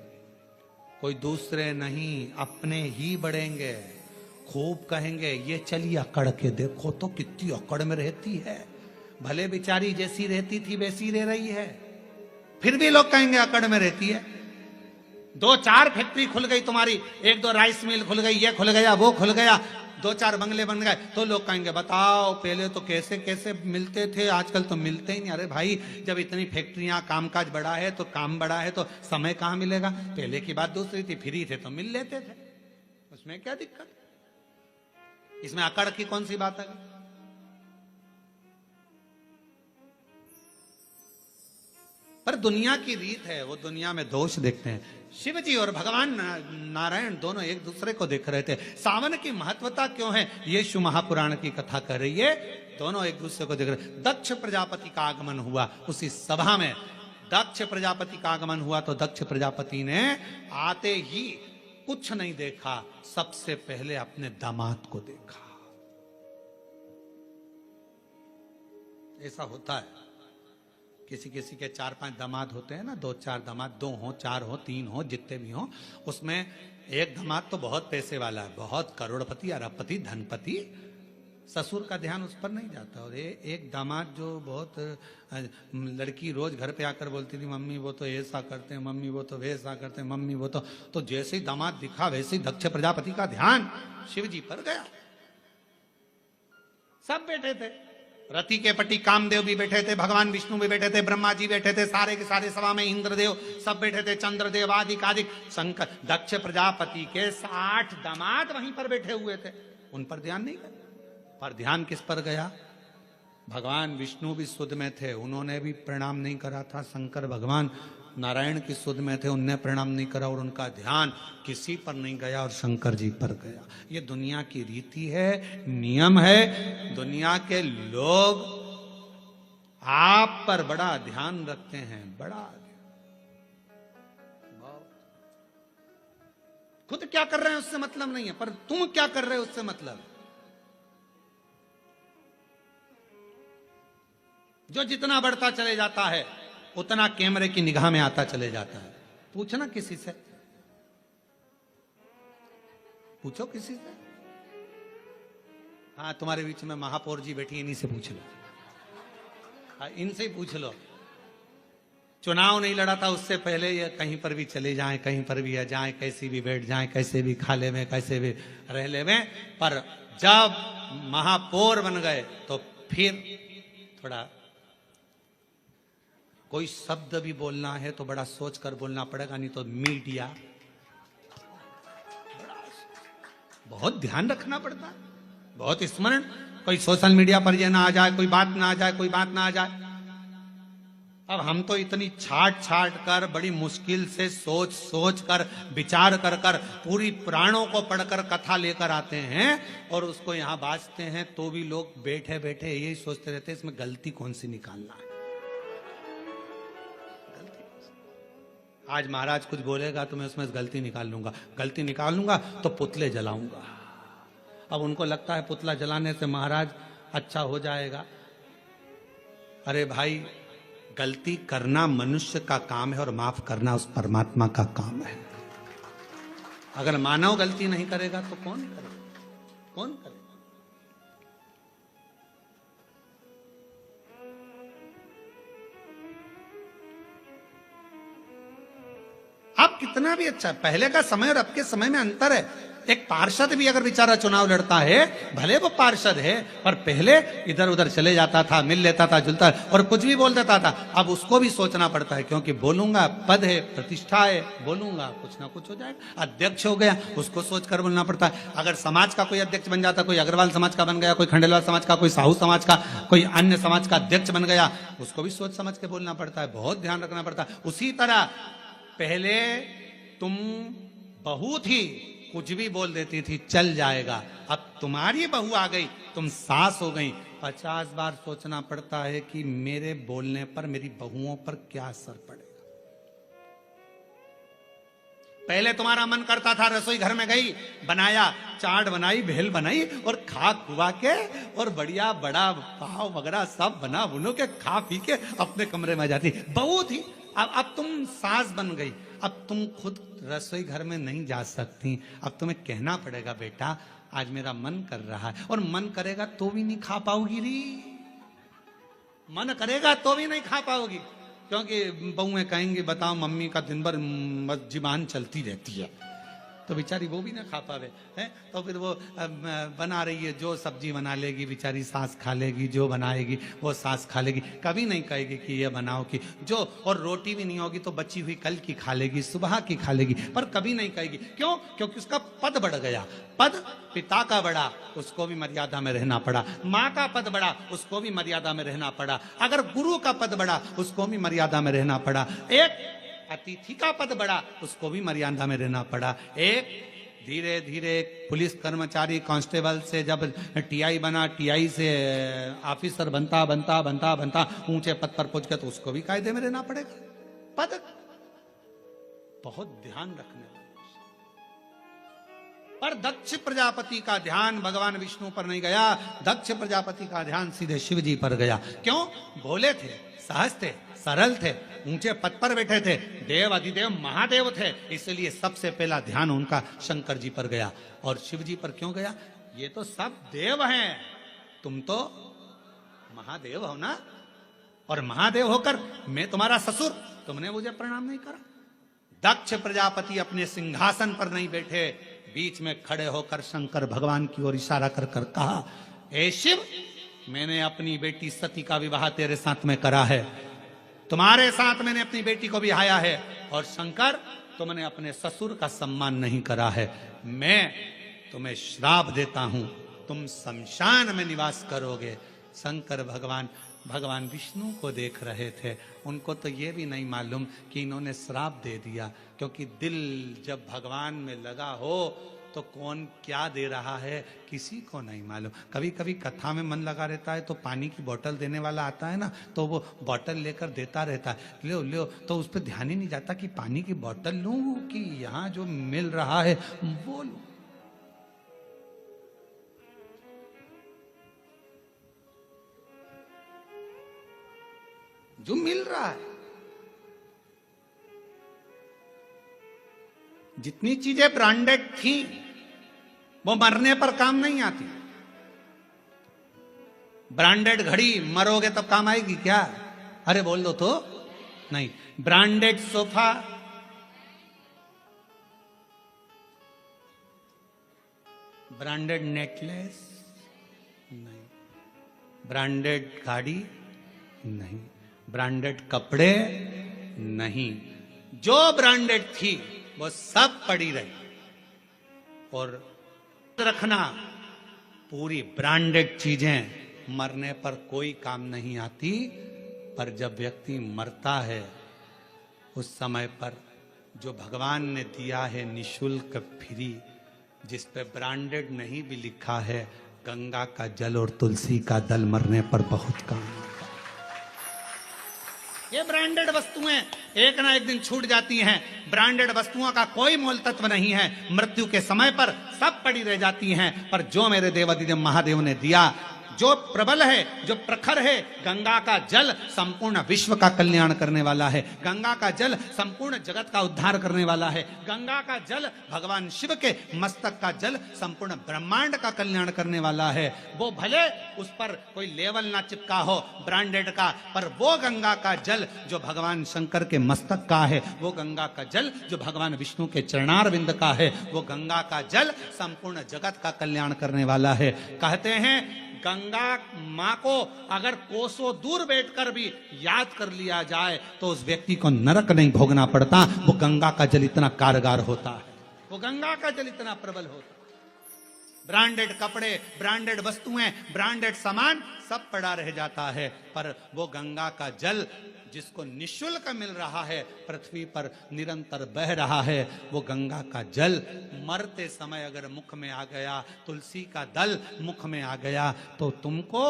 कोई दूसरे नहीं, अपने ही बढ़ेंगे। खूब कहेंगे ये चली अकड़ के देखो तो कितनी अकड़ में रहती है, भले बेचारी जैसी रहती थी वैसी रह रही है। फिर भी लोग कहेंगे अकड़ में रहती है। 2-4 फैक्ट्री खुल गई तुम्हारी, 1-2 राइस मिल खुल गई, ये खुल गया वो खुल गया, 2-4 बंगले बन गए, तो लोग कहेंगे बताओ पहले तो कैसे कैसे मिलते थे, आजकल तो मिलते ही नहीं। अरे भाई जब इतनी फैक्ट्रियां, कामकाज बढ़ा है तो काम बढ़ा है तो समय कहां मिलेगा। पहले की बात दूसरी थी, फ्री थे तो मिल लेते थे, उसमें क्या दिक्कत, इसमें अकड़ की कौन सी बात है। पर दुनिया की रीत है, वो दुनिया में दोष देखते हैं। शिव जी और भगवान नारायण दोनों एक दूसरे को देख रहे थे। सावन की महत्वता क्यों है, ये शिव महापुराण की कथा कर रही है। दोनों एक दूसरे को देख रहे। दक्ष प्रजापति का आगमन हुआ, उसी सभा में दक्ष प्रजापति का आगमन हुआ तो दक्ष प्रजापति ने आते ही कुछ नहीं देखा, सबसे पहले अपने दामाद को देखा। ऐसा होता है, किसी किसी के 4-5 दामाद होते हैं ना, 2-4 दामाद, 2 हो 4 हो 3 हो जितने भी हो, उसमें एक दामाद तो बहुत पैसे वाला है, बहुत करोड़पति, अरबपति, धनपति, ससुर का ध्यान उस पर नहीं जाता। और एक दामाद जो बहुत, लड़की रोज घर पे आकर बोलती थी मम्मी वो तो ऐसा करते हैं, मम्मी वो तो वैसा करते हैं, मम्मी वो तो जैसे ही दामाद दिखा वैसे ही दक्ष प्रजापति का ध्यान शिव जी पर गया। सब बैठे थे, रति के पति कामदेव भी बैठे थे, भगवान विष्णु भी बैठे थे, ब्रह्मा जी बैठे थे, सारे के सारे सभा में इंद्रदेव सब बैठे थे, चंद्रदेव आदि शंकर, दक्ष प्रजापति के 60 दामाद वहीं पर बैठे हुए थे। उन पर ध्यान नहीं गया, पर ध्यान किस पर गया। भगवान विष्णु भी सुध में थे, उन्होंने भी प्रणाम नहीं करा था। शंकर भगवान नारायण की सुध में थे, उनने प्रणाम नहीं करा, और उनका ध्यान किसी पर नहीं गया और शंकर जी पर गया। ये दुनिया की रीति है, नियम है। दुनिया के लोग आप पर बड़ा ध्यान रखते हैं, बड़ा। खुद क्या कर रहे हैं उससे मतलब नहीं है, पर तुम क्या कर रहे हो उससे मतलब है। जो जितना बढ़ता चले जाता है उतना कैमरे की निगाह में आता चले जाता है। पूछना किसी से, पूछो किसी से। हाँ, तुम्हारे बीच में महापौर जी बैठी, इन्हीं से पूछ लो। हाँ, इनसे ही पूछ लो। चुनाव नहीं लड़ा था उससे पहले ये कहीं पर भी चले जाएं, कहीं पर भी जाएं, कैसी भी बैठ जाएं, कैसे भी खा ले में, कैसे भी रह ले में, पर जब महापौर बन गए तो फिर थोड़ा कोई शब्द भी बोलना है तो बड़ा सोच कर बोलना पड़ेगा, नहीं तो मीडिया बहुत ध्यान रखना पड़ता है, बहुत स्मरण। कोई सोशल मीडिया पर ये ना आ जाए, कोई बात ना आ जाए, कोई बात ना आ जाए। अब हम तो इतनी छाट कर बड़ी मुश्किल से सोच सोच कर विचार कर पूरी पुराणों को पढ़कर कथा लेकर आते हैं और उसको यहाँ बाजते हैं, तो भी लोग बैठे बैठे यही सोचते रहते हैं इसमें गलती कौन सी निकालना है। आज महाराज कुछ बोलेगा तो मैं उसमें गलती निकाल लूंगा, गलती निकाल लूंगा तो पुतले जलाऊंगा। अब उनको लगता है पुतला जलाने से महाराज अच्छा हो जाएगा। अरे भाई, गलती करना मनुष्य का काम है और माफ करना उस परमात्मा का काम है। अगर मानव गलती नहीं करेगा तो कौन करेगा? कौन करेगा? आप कितना भी अच्छा, पहले का समय और अब के समय में अंतर है। एक पार्षद भी अगर बेचारा चुनाव लड़ता है, भले वो पार्षद है, पर पहले इधर उधर चले जाता था, मिल लेता था, जुलता और कुछ भी बोल देता था। अब उसको भी सोचना पड़ता है, क्योंकि बोलूंगा पद है, प्रतिष्ठा है, बोलूंगा कुछ ना कुछ हो जाएगा। अध्यक्ष हो गया, उसको सोचकर बोलना पड़ता है। अगर समाज का कोई अध्यक्ष बन जाता, कोई अग्रवाल समाज का बन गया, कोई खंडेलवाल समाज का, कोई साहू समाज का, कोई अन्य समाज का अध्यक्ष बन गया, उसको भी सोच समझ के बोलना पड़ता है, बहुत ध्यान रखना पड़ता है। उसी तरह पहले तुम बहू थी, कुछ भी बोल देती थी चल जाएगा, अब तुम्हारी बहू आ गई, तुम सास हो गई, 50 बार सोचना पड़ता है कि मेरे बोलने पर मेरी बहुओं पर क्या असर पड़ेगा। पहले तुम्हारा मन करता था, रसोई घर में गई, बनाया, चाट बनाई, भेल बनाई और खा खुआ के और बढ़िया बड़ा पाव वगैरह सब बना बुनो के खा पी के अपने कमरे में जाती। बहू थी, अब तुम सास बन गई, अब तुम खुद रसोई घर में नहीं जा सकती। अब तुम्हें कहना पड़ेगा बेटा आज मेरा मन कर रहा है, और मन करेगा तो भी नहीं खा पाओगी री, मन करेगा तो भी नहीं खा पाओगी, क्योंकि बहुएं कहेंगी बताओ मम्मी का दिन भर जुबान चलती रहती है, तो बेचारी वो भी ना खा पावे है। तो फिर वो बना रही है, जो सब्जी बना लेगी बेचारी सास खा लेगी, जो बनाएगी वो सास खा लेगी, कभी नहीं कहेगी कि ये बनाओ कि जो, और रोटी भी नहीं होगी तो बची हुई कल की खा लेगी, सुबह की खा लेगी, पर कभी नहीं कहेगी। क्यों? क्योंकि उसका पद बढ़ गया। पद पिता का बढ़ा, उसको भी मर्यादा में रहना पड़ा। माँ का पद बढ़ा, उसको भी मर्यादा में रहना पड़ा। अगर गुरु का पद बढ़ा, उसको भी मर्यादा में रहना पड़ा। एक अतिथि का पद बढ़ा, उसको भी मर्यादा में रहना पड़ा। एक धीरे धीरे पुलिस कर्मचारी कांस्टेबल से जब टीआई बना, टीआई से ऑफिसर बनता बनता बनता बनता ऊंचे पद पर पहुंच गया, तो उसको भी कायदे में रहना पड़ेगा। पद बहुत ध्यान रखने वाला। पर दक्ष प्रजापति का ध्यान भगवान विष्णु पर नहीं गया, दक्ष प्रजापति का ध्यान सीधे शिव जी पर गया। क्यों? भोले थे, सहज थे, सरल थे, ऊंचे पद पर बैठे थे, देव अधिदेव महादेव थे, इसलिए सबसे पहला ध्यान उनका शंकर जी पर गया। और शिव जी पर क्यों गया? ये तो सब देव हैं, तुम तो महादेव हो ना, और महादेव होकर मैं तुम्हारा ससुर, तुमने मुझे प्रणाम नहीं करा। दक्ष प्रजापति अपने सिंहासन पर नहीं बैठे, बीच में खड़े होकर शंकर भगवान की ओर इशारा कर कर कहा, ए शिव, मैंने अपनी बेटी सती का विवाह तेरे साथ में करा है, तुम्हारे साथ मैंने अपनी बेटी को ब्याया है, और शंकर तुमने अपने ससुर का सम्मान नहीं करा है, मैं तुम्हें श्राप देता हूं, तुम शमशान में निवास करोगे। शंकर भगवान भगवान विष्णु को देख रहे थे। उनको तो ये भी नहीं मालूम कि इन्होंने श्राप दे दिया, क्योंकि दिल जब भगवान में लगा हो तो कौन क्या दे रहा है किसी को नहीं मालूम। कभी कभी कथा में मन लगा रहता है तो पानी की बोतल देने वाला आता है ना, तो वो बोतल लेकर देता रहता है, लो लो, तो उस पर ध्यान ही नहीं जाता कि पानी की बोतल लूं कि यहाँ जो मिल रहा है वो लूं। जो मिल रहा है। जितनी चीजें ब्रांडेड थी वो मरने पर काम नहीं आती। ब्रांडेड घड़ी मरोगे तब काम आएगी क्या? अरे बोल दो तो नहीं। ब्रांडेड सोफा, ब्रांडेड नेकलेस नहीं, ब्रांडेड गाड़ी नहीं, ब्रांडेड कपड़े नहीं। जो ब्रांडेड थी वो सब पड़ी रही। और रखना, पूरी ब्रांडेड चीजें मरने पर कोई काम नहीं आती, पर जब व्यक्ति मरता है उस समय पर जो भगवान ने दिया है निशुल्क फ्री, जिस पे ब्रांडेड नहीं भी लिखा है, गंगा का जल और तुलसी का दल मरने पर बहुत काम आता है। ये ब्रांडेड वस्तुएं एक ना एक दिन छूट जाती हैं। ब्रांडेड वस्तुओं का कोई मोल तत्व नहीं है, मृत्यु के समय पर सब पड़ी रह जाती हैं। पर जो मेरे देवाधिदेव महादेव ने दिया, जो प्रबल है, जो प्रखर है, गंगा का जल संपूर्ण विश्व का कल्याण करने वाला है। गंगा का जल संपूर्ण जगत का उद्धार करने वाला है। गंगा का जल भगवान शिव के मस्तक का जल संपूर्ण ब्रह्मांड का कल्याण करने वाला है। वो भले उस पर कोई लेवल ना चिपका हो ब्रांडेड का, पर वो गंगा का जल जो भगवान शंकर के मस्तक का है, वो गंगा का जल जो भगवान विष्णु के चरणारविंद का है, वो गंगा का जल संपूर्ण जगत का कल्याण करने वाला है। कहते हैं गंगा माँ को अगर कोसों दूर बैठकर भी याद कर लिया जाए तो उस व्यक्ति को नरक नहीं भोगना पड़ता। वो गंगा का जल इतना कारगर होता है, वो गंगा का जल इतना प्रबल होता है। ब्रांडेड कपड़े, ब्रांडेड वस्तुएं, ब्रांडेड सामान सब पड़ा रह जाता है, पर वो गंगा का जल जिसको निःशुल्क मिल रहा है, पृथ्वी पर निरंतर बह रहा है, वो गंगा का जल मरते समय अगर मुख में आ गया, तुलसी का दल मुख में आ गया, तो तुमको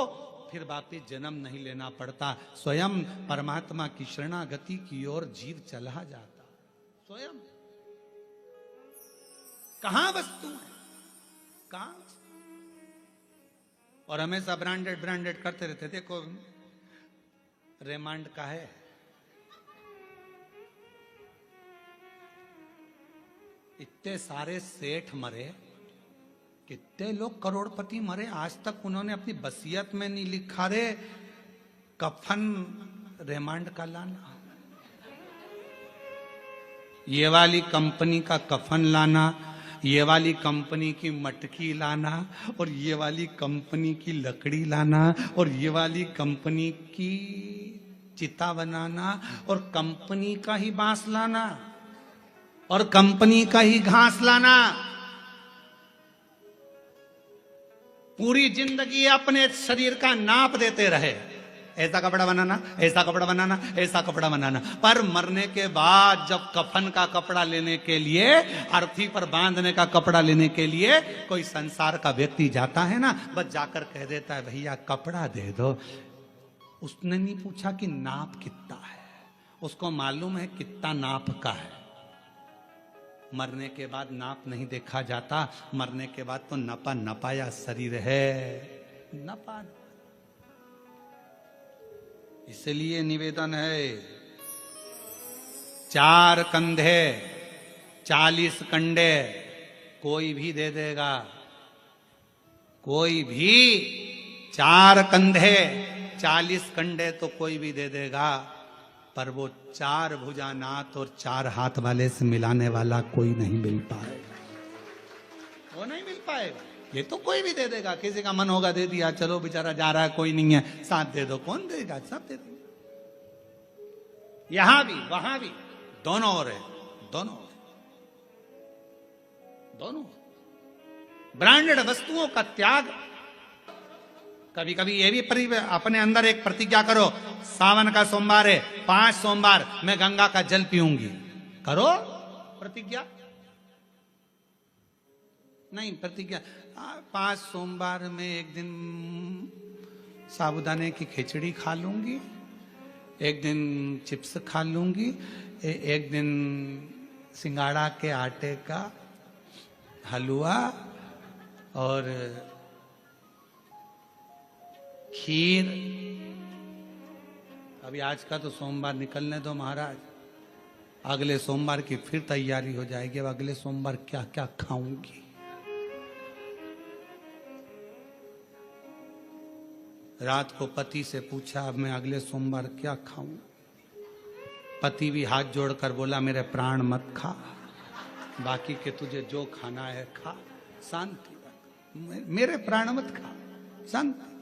फिर वापिस जन्म नहीं लेना पड़ता। स्वयं परमात्मा की शरणागति की ओर जीव चला जाता। स्वयं कहां वस्तु है, कहां? और हमेशा ब्रांडेड ब्रांडेड करते रहते। देखो रेमांड का है, इतने सारे सेठ मरे, कितने लोग करोड़पति मरे, आज तक उन्होंने अपनी वसीयत में नहीं लिखा रे कफन रेमांड का लाना, ये वाली कंपनी का कफन लाना, ये वाली कंपनी की मटकी लाना, और ये वाली कंपनी की लकड़ी लाना, और ये वाली कंपनी की चिता बनाना, और कंपनी का ही बांस लाना, और कंपनी का ही घास लाना। पूरी जिंदगी अपने शरीर का नाप देते रहे, ऐसा कपड़ा बनाना, ऐसा कपड़ा बनाना, ऐसा कपड़ा बनाना, पर मरने के बाद जब कफन का कपड़ा लेने के लिए, अर्थी पर बांधने का कपड़ा लेने के लिए कोई संसार का व्यक्ति जाता है ना, बस जाकर कह देता है भैया कपड़ा दे दो। उसने नहीं पूछा कि नाप कितना है, उसको मालूम है कितना नाप का है। मरने के बाद नाप नहीं देखा जाता, मरने के बाद तो नपा नपाया शरीर है, नपा। इसलिए निवेदन है, 4 कंधे 40 कंडे कोई भी दे देगा, कोई भी 4 कंधे 40 कंडे तो कोई भी दे देगा, पर वो 4 भुजानाथ और 4 हाथ वाले से मिलाने वाला कोई नहीं मिल पाएगा, वो नहीं मिल पाएगा। ये तो कोई भी दे देगा, किसी का मन होगा दे दिया, चलो बेचारा जा रहा है कोई नहीं है साथ दे दो, कौन देगा? सब दे देंगे। यहां भी वहां भी दोनों ओर है, दोनों दोनों। ब्रांडेड वस्तुओं का त्याग कभी कभी ये भी अपने अंदर एक प्रतिज्ञा करो, सावन का सोमवार है, 5 सोमवार मैं गंगा का जल पीऊंगी। करो प्रतिज्ञा। नहीं प्रतिज्ञा, 5 सोमवार में एक दिन साबूदाने की खिचड़ी खा लूंगी, एक दिन चिप्स खा लूंगी, एक दिन सिंगाड़ा के आटे का हलवा और खीर। अभी आज का तो सोमवार निकलने दो महाराज, अगले सोमवार की फिर तैयारी हो जाएगी। अब अगले सोमवार क्या क्या खाऊंगी। रात को पति से पूछा अब मैं अगले सोमवार क्या खाऊं। पति भी हाथ जोड़कर बोला मेरे प्राण मत खा, बाकी के तुझे जो खाना है खा, शांति रख, मेरे प्राण मत खा, शांति।